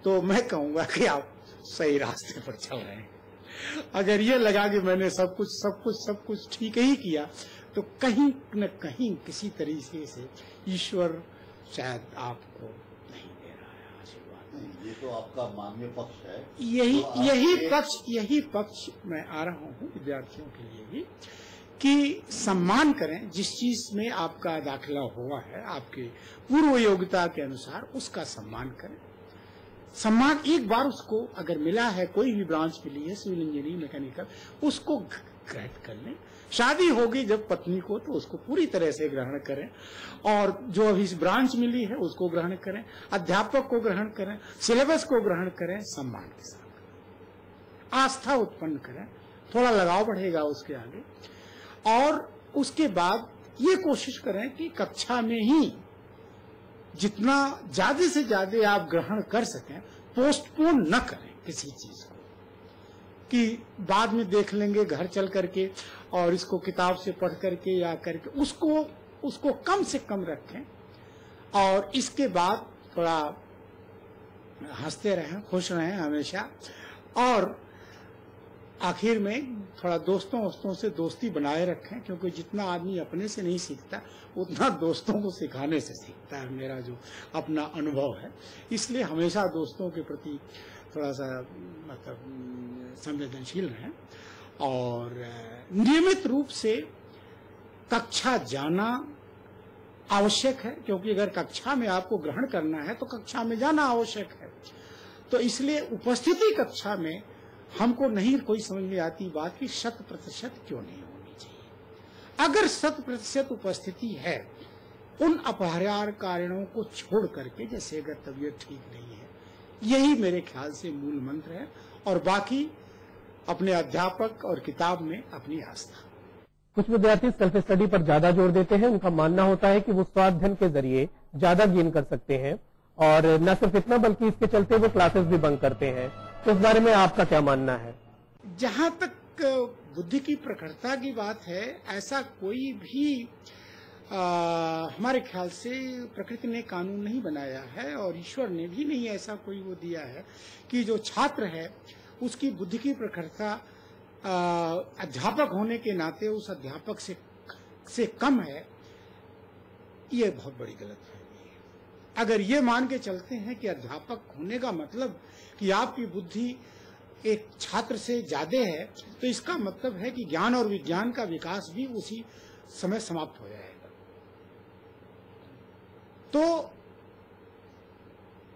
तो मैं कहूंगा कि आप सही रास्ते पर चल रहे हैं। अगर ये लगा कि मैंने सब कुछ ठीक ही किया, तो कहीं न कहीं किसी तरीके से ईश्वर शायद आपको नहीं दे रहा है आशीर्वाद। ये तो आपका मान्य पक्ष है। यही पक्ष मैं आ रहा हूँ विद्यार्थियों के लिए भी, कि सम्मान करें जिस चीज में आपका दाखिला हुआ है, आपके पूर्व योग्यता के अनुसार उसका सम्मान करें। सम्मान एक बार उसको अगर मिला है, कोई भी ब्रांच मिली है, सिविल इंजीनियरिंग, मैकेनिकल, उसको ग्रहण कर लें। शादी होगी जब पत्नी को, तो उसको पूरी तरह से ग्रहण करें, और जो अभी ब्रांच मिली है उसको ग्रहण करें, अध्यापक को ग्रहण करें, सिलेबस को ग्रहण करें, सम्मान के साथ आस्था उत्पन्न करें, थोड़ा लगाव बढ़ेगा उसके आगे। और उसके बाद ये कोशिश करें कि कक्षा में ही जितना ज्यादा से ज्यादा आप ग्रहण कर सकें, पोस्टपोन न करें किसी चीज को कि बाद में देख लेंगे घर चल करके, और इसको किताब से पढ़ करके या करके, उसको कम से कम रखें। और इसके बाद थोड़ा हंसते रहें, खुश रहें हमेशा, और आखिर में थोड़ा दोस्तों से दोस्ती बनाए रखें, क्योंकि जितना आदमी अपने से नहीं सीखता उतना दोस्तों को सिखाने से सीखता है, मेरा जो अपना अनुभव है। इसलिए हमेशा दोस्तों के प्रति थोड़ा सा मतलब संवेदनशील रहें, और नियमित रूप से कक्षा जाना आवश्यक है, क्योंकि अगर कक्षा में आपको ग्रहण करना है तो कक्षा में जाना आवश्यक है। तो इसलिए उपस्थिति कक्षा में हमको नहीं कोई समझ में आती बात कि 100% क्यों नहीं होनी चाहिए। अगर 100% उपस्थिति है, उन अपरिहार्य कारणों को छोड़ करके, जैसे अगर तबीयत ठीक नहीं है, यही मेरे ख्याल से मूल मंत्र है, और बाकी अपने अध्यापक और किताब में अपनी आस्था। कुछ विद्यार्थी सेल्फ स्टडी पर ज्यादा जोर देते हैं। उनका मानना होता है कि वो स्वाध्ययन के जरिए ज्यादा गेन कर सकते हैं, और न सिर्फ इतना बल्कि इसके चलते वो क्लासेस भी बंक करते हैं। तो इस बारे में आपका क्या मानना है? जहाँ तक बुद्धि की प्रखरता की बात है, ऐसा कोई भी हमारे ख्याल से प्रकृति ने कानून नहीं बनाया है, और ईश्वर ने भी नहीं ऐसा कोई वो दिया है कि जो छात्र है उसकी बुद्धि की प्रखरता अध्यापक होने के नाते उस अध्यापक से कम है। ये बहुत बड़ी गलतफहमी है। अगर ये मान के चलते हैं कि अध्यापक होने का मतलब कि आपकी बुद्धि एक छात्र से ज्यादा है, तो इसका मतलब है कि ज्ञान और विज्ञान का विकास भी उसी समय समाप्त हो जाएगा। तो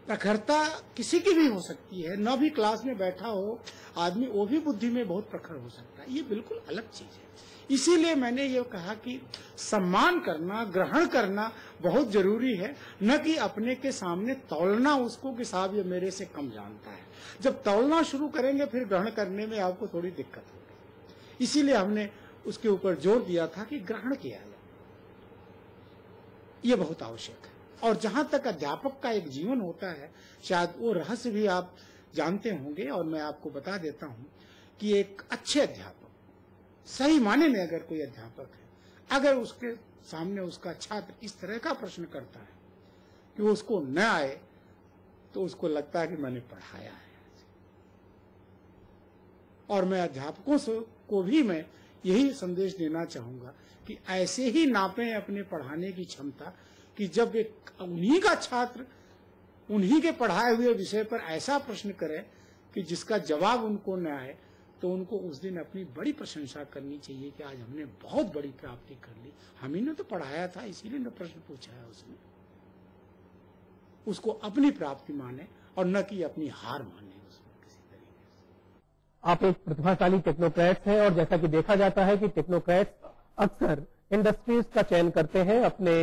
प्रखरता किसी की भी हो सकती है, न भी क्लास में बैठा हो आदमी, वो भी बुद्धि में बहुत प्रखर हो सकता है। ये बिल्कुल अलग चीज है। इसीलिए मैंने ये कहा कि सम्मान करना, ग्रहण करना बहुत जरूरी है, न कि अपने के सामने तौलना उसको कि साहब ये मेरे से कम जानता है। जब तौलना शुरू करेंगे फिर ग्रहण करने में आपको थोड़ी दिक्कत होगी। इसीलिए हमने उसके ऊपर जोर दिया था कि ग्रहण किया जाए, ये बहुत आवश्यक है। और जहां तक अध्यापक का एक जीवन होता है, शायद वो रहस्य भी आप जानते होंगे, और मैं आपको बता देता हूं कि एक अच्छे अध्यापक, सही माने में अगर कोई अध्यापक है, अगर उसके सामने उसका छात्र इस तरह का प्रश्न करता है कि वो उसको न आए, तो उसको लगता है कि मैंने पढ़ाया है। और मैं अध्यापकों को भी मैं यही संदेश देना चाहूंगा कि ऐसे ही नापें अपने पढ़ाने की क्षमता, कि जब एक उन्हीं का छात्र उन्हीं के पढ़ाए हुए विषय पर ऐसा प्रश्न करे कि जिसका जवाब उनको न आए, तो उनको उस दिन अपनी बड़ी प्रशंसा करनी चाहिए कि आज हमने बहुत बड़ी प्राप्ति कर ली, हम ही ने तो पढ़ाया था, इसीलिए न प्रश्न पूछा है उसने। उसको अपनी प्राप्ति माने और न कि अपनी हार माने उसमें किसी तरीके से। आप एक प्रतिभाशाली टेक्नोक्रेट्स हैं, और जैसा कि देखा जाता है कि टेक्नोक्रेट्स अक्सर इंडस्ट्रीज का चयन करते हैं अपने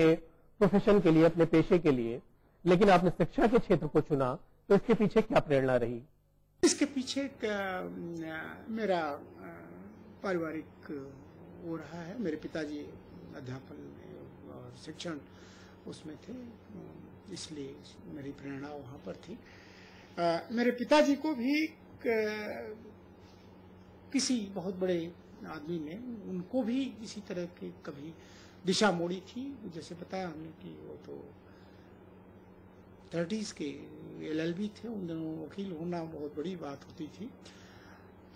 प्रोफेशन के लिए, अपने पेशे के लिए, लेकिन आपने शिक्षा के क्षेत्र को चुना, तो इसके पीछे क्या प्रेरणा रही? इसके पीछे मेरा पारिवारिक वो रहा है। मेरे पिताजी अध्यापन और शिक्षण उसमें थे, इसलिए मेरी प्रेरणा वहाँ पर थी। मेरे पिताजी को भी किसी बहुत बड़े आदमी ने, उनको भी इसी तरह की कभी दिशा मोड़ी थी। जैसे बताया हमने कि वो तो 30s के LLB थे, उन दोनों वकील होना बहुत बड़ी बात होती थी।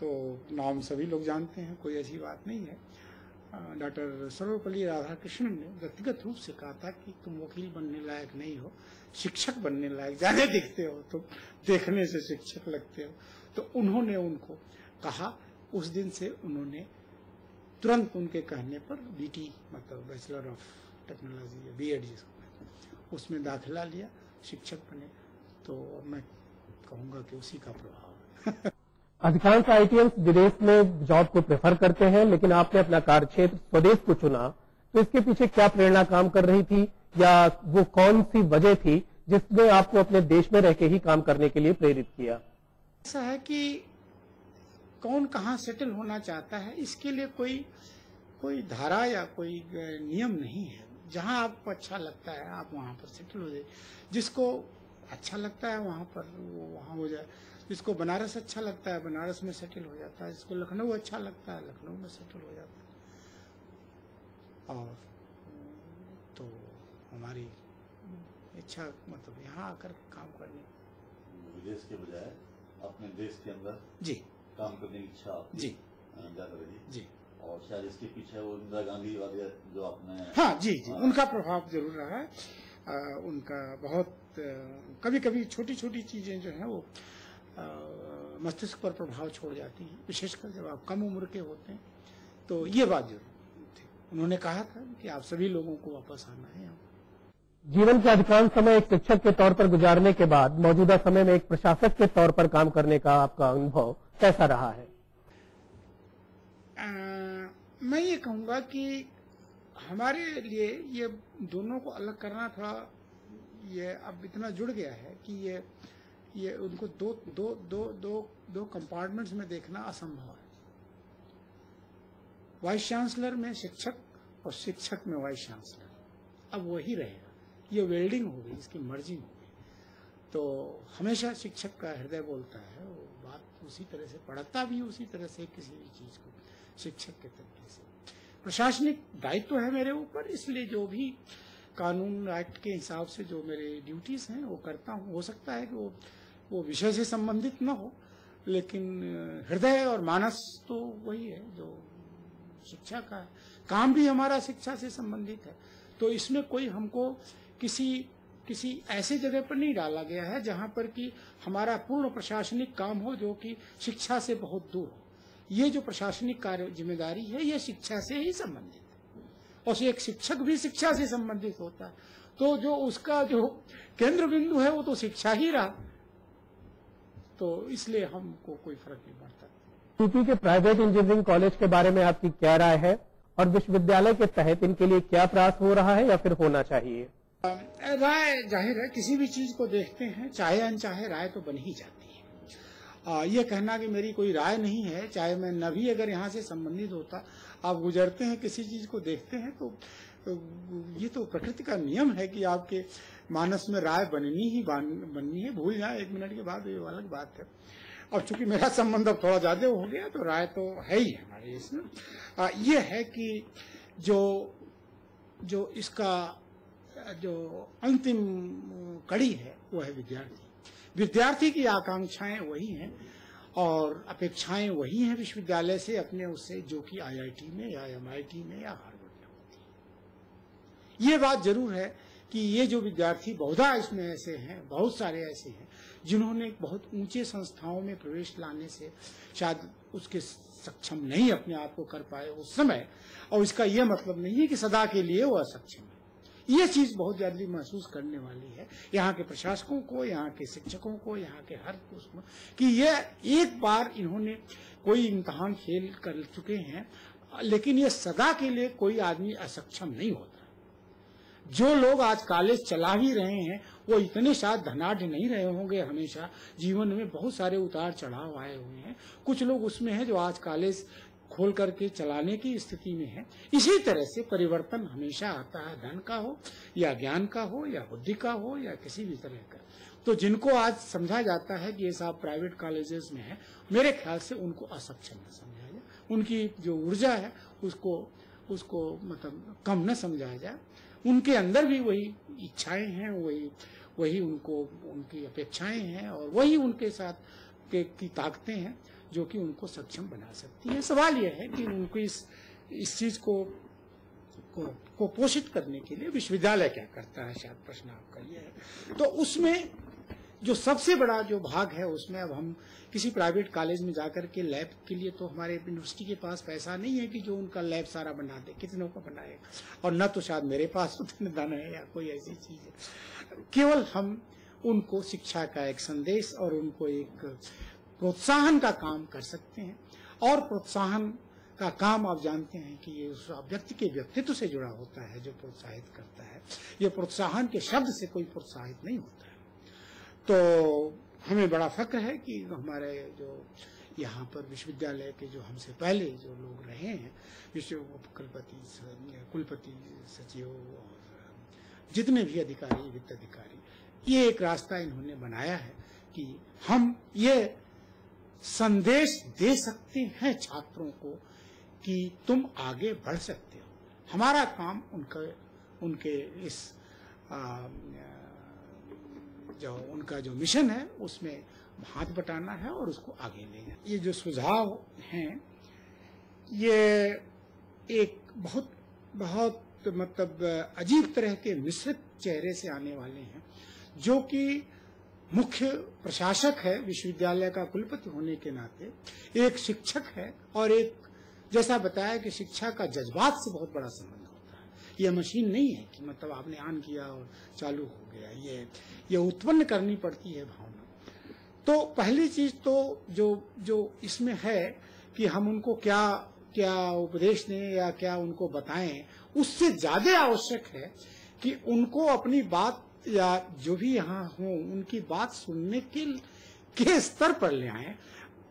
तो नाम सभी लोग जानते हैं, कोई ऐसी बात नहीं है। डॉक्टर सर्वपल्ली राधाकृष्णन ने व्यक्तिगत रूप से कहा था कि तुम वकील बनने लायक नहीं हो, शिक्षक बनने लायक ज्यादा दिखते हो, तुम देखने से शिक्षक लगते हो। तो उन्होंने उनको कहा, उस दिन से उन्होंने तुरंत उनके कहने पर बीटी मतलब बैचलर ऑफ टेक्नोलॉजी या बीएड जिसको उसमें दाखिला लिया, शिक्षक बने। तो मैं कहूँगा कि उसी का प्रभाव है। अधिकांश आईटीएम्स विदेश में जॉब को प्रेफर करते हैं, लेकिन आपने अपना कार्यक्षेत्र स्वदेश को चुना, तो इसके पीछे क्या प्रेरणा काम कर रही थी, या वो कौन सी वजह थी जिसने आपको अपने देश में रह के ही काम करने के लिए प्रेरित किया? ऐसा है कि कौन कहाँ सेटल होना चाहता है, इसके लिए कोई धारा या कोई नियम नहीं है। जहाँ आपको अच्छा लगता है आप वहाँ पर सेटल हो जाए। जिसको अच्छा लगता है वहाँ पर वो वहाँ हो जाए। जिसको बनारस अच्छा लगता है बनारस में सेटल हो जाता है, जिसको लखनऊ अच्छा लगता है लखनऊ में सेटल हो जाता है। और तो हमारी इच्छा मतलब यहाँ आकर काम करने, विदेश के बजाय अपने देश के अंदर जी काम करने की इच्छा जी ज्यादा रही जी। और शायद इसके पीछे वो इंदिरा गांधी वगैरह जो आपने हाँ जी जी उनका प्रभाव जरूर रहा है। उनका बहुत कभी कभी छोटी छोटी चीजें जो है वो मस्तिष्क पर प्रभाव छोड़ जाती हैं, विशेषकर जब आप कम उम्र के होते हैं। तो ये बात जरूर थी। उन्होंने कहा था कि आप सभी लोगों को वापस आना है यहाँ। जीवन के अधिकांश समय एक शिक्षक के तौर पर गुजारने के बाद मौजूदा समय में एक प्रशासक के तौर पर काम करने का आपका अनुभव कैसा रहा है? मैं ये कहूँगा कि हमारे लिए ये दोनों को अलग करना थोड़ा ये अब इतना जुड़ गया है कि ये उनको दो कंपार्टमेंट्स में देखना असंभव है। वाइस चांसलर में शिक्षक और शिक्षक में वाइस चांसलर, अब वही रहेगा। ये वेल्डिंग हो गई, इसकी मर्जिंग हो गई। तो हमेशा शिक्षक का हृदय बोलता है, वो बात उसी तरह से पढ़ता भी उसी तरह से किसी भी चीज को शिक्षक के तरीके से। प्रशासनिक दायित्व है मेरे ऊपर, इसलिए जो भी कानून एक्ट के हिसाब से जो मेरे ड्यूटीज हैं वो करता हूँ। हो सकता है कि वो विषय से संबंधित न हो, लेकिन हृदय और मानस तो वही है जो शिक्षा का है। काम भी हमारा शिक्षा से संबंधित है। तो इसमें कोई हमको किसी ऐसे जगह पर नहीं डाला गया है जहां पर कि हमारा पूर्ण प्रशासनिक काम हो जो कि शिक्षा से बहुत दूर हो। ये जो प्रशासनिक कार्य जिम्मेदारी है ये शिक्षा से ही संबंधित है, और एक शिक्षक भी शिक्षा से संबंधित होता है। तो जो उसका जो केंद्र बिंदु है वो तो शिक्षा ही रहा, तो इसलिए हमको कोई फर्क नहीं पड़ता। यूपी के प्राइवेट इंजीनियरिंग कॉलेज के बारे में आपकी क्या राय है, और विश्वविद्यालय के तहत इनके लिए क्या प्रयास हो रहा है या फिर होना चाहिए? राय जाहिर है, किसी भी चीज को देखते हैं चाहे अनचाहे राय तो बन ही जाती है। ये कहना कि मेरी कोई राय नहीं है, चाहे मैं न भी अगर यहाँ से संबंधित होता, आप गुजरते हैं किसी चीज को देखते हैं तो ये तो प्रकृति का नियम है कि आपके मानस में राय बननी है। भूल जाए 1 मिनट के बाद ये अलग बात है। और चूंकि मेरा संबंध अब थोड़ा ज्यादा हो गया तो राय तो है ही हमारे इसमें। ये है कि जो इसका जो अंतिम कड़ी है वो है विद्यार्थी की आकांक्षाएं वही हैं और अपेक्षाएं वही हैं विश्वविद्यालय से अपने उससे, जो कि आईआईटी में या एमआईटी में या हार्वर्ड में होती है। ये बात जरूर है कि ये जो विद्यार्थी बहुधा इसमें ऐसे हैं, बहुत सारे ऐसे हैं जिन्होंने बहुत ऊंचे संस्थाओं में प्रवेश लाने से शायद उसके सक्षम नहीं अपने आप को कर पाए उस समय, और इसका यह मतलब नहीं है कि सदा के लिए वो असक्षम है। ये चीज बहुत जल्दी महसूस करने वाली है यहाँ के प्रशासकों को, यहाँ के शिक्षकों को, यहाँ के हर उसमें, कि ये एक बार इन्होंने कोई इम्तहान फेल कर चुके हैं, लेकिन ये सदा के लिए कोई आदमी असक्षम नहीं होता। जो लोग आज कॉलेज चला ही रहे हैं वो इतने शायद धनाढ़ नहीं रहे होंगे, हमेशा जीवन में बहुत सारे उतार चढ़ाव आए हुए हैं। कुछ लोग उसमें हैं जो आज कॉलेज खोल करके चलाने की स्थिति में है। इसी तरह से परिवर्तन हमेशा आता है, धन का हो या ज्ञान का हो या बुद्धि का हो या किसी भी तरह का। तो जिनको आज समझा जाता है कि ये साहब प्राइवेट कॉलेजेस में है, मेरे ख्याल से उनको असक्षम न समझा जाए, उनकी जो ऊर्जा है उसको मतलब कम न समझा जाए। उनके अंदर भी वही इच्छाएं हैं, वही उनको उनकी अपेक्षाएं हैं और वही उनके साथ की ताकतें हैं जो कि उनको सक्षम बना सकती है। सवाल यह है कि उनको इस चीज को पोषित करने के लिए विश्वविद्यालय क्या करता है, शायद प्रश्न आपका ये है। तो उसमें जो सबसे बड़ा जो भाग है उसमें अब हम किसी प्राइवेट कॉलेज में जाकर के लैब के लिए तो हमारे यूनिवर्सिटी के पास पैसा नहीं है कि जो उनका लैब सारा बना दे, कितनों का बनाएगा, और न तो शायद मेरे पास उतने धन है या कोई ऐसी चीज है। केवल हम उनको शिक्षा का एक संदेश और उनको एक प्रोत्साहन का काम कर सकते हैं। और प्रोत्साहन का काम आप जानते हैं कि ये उस व्यक्ति के व्यक्तित्व से जुड़ा होता है जो प्रोत्साहित करता है। ये प्रोत्साहन के शब्द से कोई प्रोत्साहित नहीं होता है। तो हमें बड़ा फक्र है कि हमारे जो यहाँ पर विश्वविद्यालय के जो हमसे पहले जो लोग रहे हैं, विश्व कुलपति सचिव और जितने भी अधिकारी, वित्त अधिकारी, ये एक रास्ता इन्होंने बनाया है कि हम ये संदेश दे सकते हैं छात्रों को कि तुम आगे बढ़ सकते हो। हमारा काम उनके इस जो उनका जो मिशन है उसमें हाथ बटाना है और उसको आगे ले जाना। ये जो सुझाव हैं ये एक बहुत बहुत मतलब अजीब तरह के मिश्रित चेहरे से आने वाले हैं। जो कि मुख्य प्रशासक है विश्वविद्यालय का कुलपति होने के नाते, एक शिक्षक है और एक जैसा बताया कि शिक्षा का जज्बात से बहुत बड़ा संबंध होता है। ये मशीन नहीं है कि मतलब आपने ऑन किया और चालू हो गया, ये उत्पन्न करनी पड़ती है भावना। तो पहली चीज तो जो इसमें है कि हम उनको क्या उपदेश दें या क्या उनको बताएं, उससे ज्यादा आवश्यक है कि उनको अपनी बात या जो भी यहाँ हो उनकी बात सुनने के स्तर पर ले आए।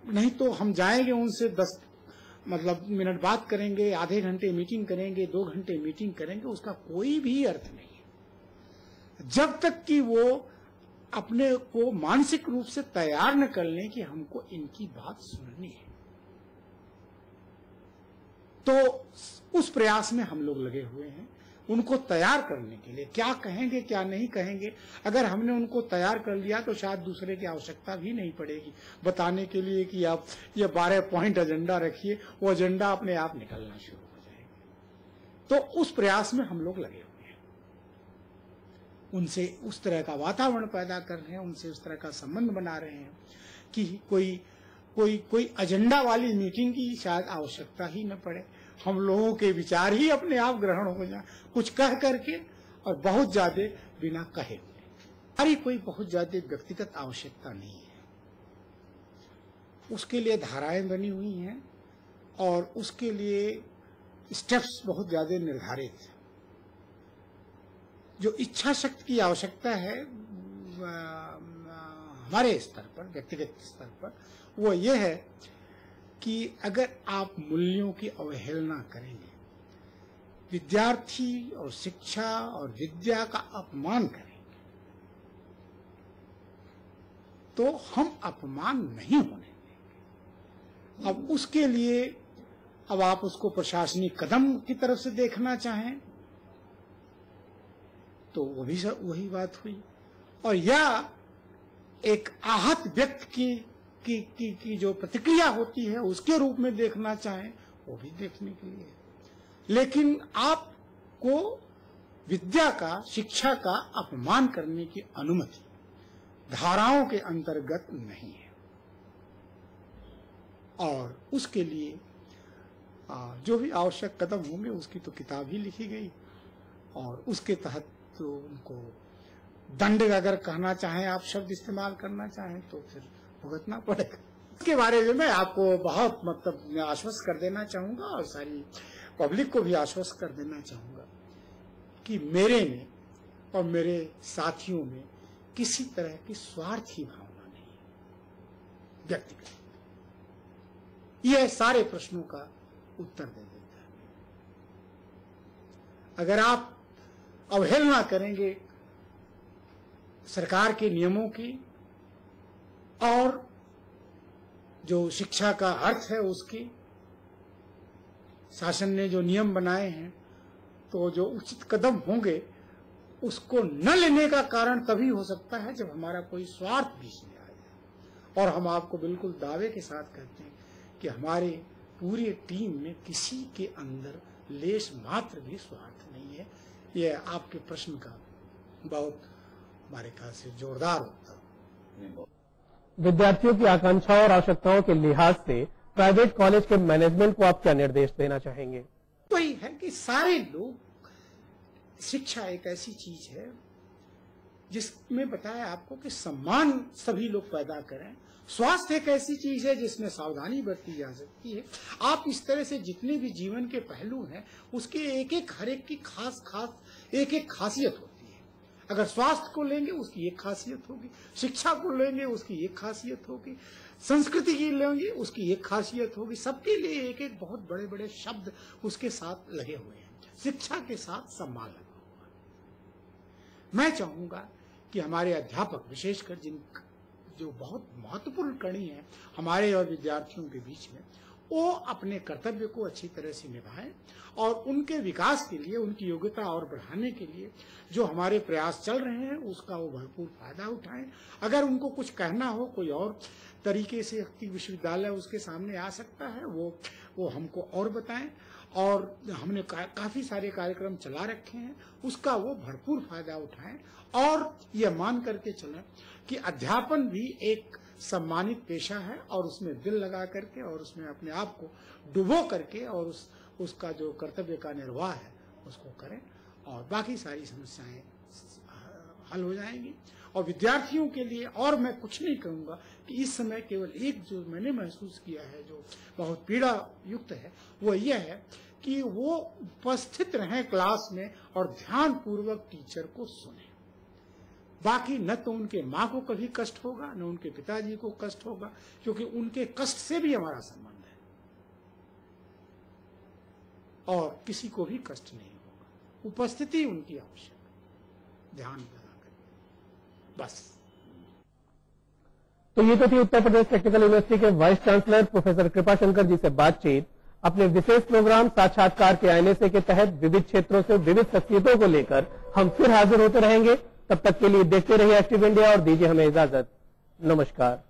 नहीं तो हम जाएंगे उनसे 10 मिनट बात करेंगे, आधे घंटे मीटिंग करेंगे, 2 घंटे मीटिंग करेंगे, उसका कोई भी अर्थ नहीं है जब तक कि वो अपने को मानसिक रूप से तैयार न कर लें कि हमको इनकी बात सुननी है। तो उस प्रयास में हम लोग लगे हुए हैं उनको तैयार करने के लिए। क्या कहेंगे क्या नहीं कहेंगे, अगर हमने उनको तैयार कर लिया तो शायद दूसरे की आवश्यकता भी नहीं पड़ेगी बताने के लिए कि आप ये 12 पॉइंट एजेंडा रखिए, वो एजेंडा अपने आप निकलना शुरू हो जाएगा। तो उस प्रयास में हम लोग लगे हुए हैं, उनसे उस तरह का वातावरण पैदा कर रहे हैं, उनसे उस तरह का संबंध बना रहे हैं कि कोई एजेंडा वाली मीटिंग की शायद आवश्यकता ही न पड़े। हम लोगों के विचार ही अपने आप ग्रहण हो जाए, कुछ कह करके और बहुत ज्यादा बिना कहे। हमारी कोई बहुत ज्यादा व्यक्तिगत आवश्यकता नहीं है, उसके लिए धाराएं बनी हुई हैं और उसके लिए स्टेप्स बहुत ज्यादा निर्धारित हैं। जो इच्छा शक्ति की आवश्यकता है हमारे स्तर पर, व्यक्तिगत स्तर पर, वो ये है कि अगर आप मूल्यों की अवहेलना करेंगे, विद्यार्थी और शिक्षा और विद्या का अपमान करेंगे, तो हम अपमान नहीं होने देंगे। अब उसके लिए अब आप उसको प्रशासनिक कदम की तरफ से देखना चाहें तो वही बात हुई, और या एक आहत व्यक्ति की जो प्रतिक्रिया होती है उसके रूप में देखना चाहें वो भी देखने के लिए। लेकिन आपको विद्या का, शिक्षा का अपमान करने की अनुमति धाराओं के अंतर्गत नहीं है। और उसके लिए जो भी आवश्यक कदम होंगे उसकी तो किताब ही लिखी गई और उसके तहत तो उनको दंड, अगर कहना चाहें आप, शब्द इस्तेमाल करना चाहें तो फिर भुगतना पड़ेगा। इसके बारे में मैं आपको बहुत आश्वस्त कर देना चाहूंगा और सारी पब्लिक को भी आश्वस्त कर देना चाहूंगा कि मेरे में और मेरे साथियों में किसी तरह की स्वार्थी भावना नहीं है व्यक्तिगत। यह सारे प्रश्नों का उत्तर दे देता है। अगर आप अवहेलना करेंगे सरकार के नियमों की और जो शिक्षा का अर्थ है उसकी, शासन ने जो नियम बनाए हैं, तो जो उचित कदम होंगे उसको न लेने का कारण तभी हो सकता है जब हमारा कोई स्वार्थ बीच में आ जाए, और हम आपको बिल्कुल दावे के साथ कहते हैं कि हमारे पूरी टीम में किसी के अंदर लेश मात्र भी स्वार्थ नहीं है। यह आपके प्रश्न का बहुत हमारे ख्याल से जोरदार उत्तर। विद्यार्थियों की आकांक्षाओं और आवश्यकताओं के लिहाज से प्राइवेट कॉलेज के मैनेजमेंट को आप क्या निर्देश देना चाहेंगे? वही है कि सारे लोग, शिक्षा एक ऐसी चीज है जिसमें बताया आपको कि सम्मान सभी लोग पैदा करें। स्वास्थ्य एक ऐसी चीज है जिसमें सावधानी बरती जा सकती है। आप इस तरह से जितने भी जीवन के पहलू हैं उसके एक एक हर एक की खास खास एक एक खासियत होती है। अगर स्वास्थ्य को लेंगे उसकी एक खासियत होगी, शिक्षा को लेंगे उसकी एक खासियत होगी, संस्कृति की लेंगे उसकी एक खासियत होगी। सबके लिए एक एक बहुत बड़े बड़े शब्द उसके साथ लगे हुए हैं। शिक्षा के साथ सम्मान लगा हुआ है। मैं चाहूंगा कि हमारे अध्यापक, विशेषकर जो बहुत महत्वपूर्ण कड़ी है हमारे और विद्यार्थियों के बीच में, वो अपने कर्तव्य को अच्छी तरह से निभाएं और उनके विकास के लिए, उनकी योग्यता और बढ़ाने के लिए जो हमारे प्रयास चल रहे हैं उसका वो भरपूर फायदा उठाएं। अगर उनको कुछ कहना हो, कोई और तरीके से विश्वविद्यालय उसके सामने आ सकता है, वो हमको और बताएं। और हमने काफी सारे कार्यक्रम चला रखे हैं, उसका वो भरपूर फायदा उठाएं और ये मान करके चलें कि अध्यापन भी एक सम्मानित पेशा है और उसमें दिल लगा करके और उसमें अपने आप को डुबो करके और उसका जो कर्तव्य का निर्वाह है उसको करें और बाकी सारी समस्याएं हल हो जाएंगी। और विद्यार्थियों के लिए और मैं कुछ नहीं कहूंगा कि इस समय केवल एक जो मैंने महसूस किया है जो बहुत पीड़ा युक्त है वो यह है कि वो उपस्थित रहें क्लास में और ध्यान पूर्वक टीचर को सुने। बाकी न तो उनके माँ को कभी कष्ट होगा, न उनके पिताजी को कष्ट होगा, क्योंकि उनके कष्ट से भी हमारा संबंध है और किसी को भी कष्ट नहीं होगा। उपस्थिति उनकी आवश्यक, ध्यान लगा कर बस। तो ये तो थी उत्तर प्रदेश टेक्निकल यूनिवर्सिटी के वाइस चांसलर प्रोफेसर कृपाशंकर जी से बातचीत। अपने विशेष प्रोग्राम साक्षात्कार के आईने से के तहत विविध क्षेत्रों से विविध शख्सियतों को लेकर हम फिर हाजिर होते रहेंगे। तब तक के लिए देखते रहिए एक्टिव इंडिया और दीजिए हमें इजाजत। नमस्कार।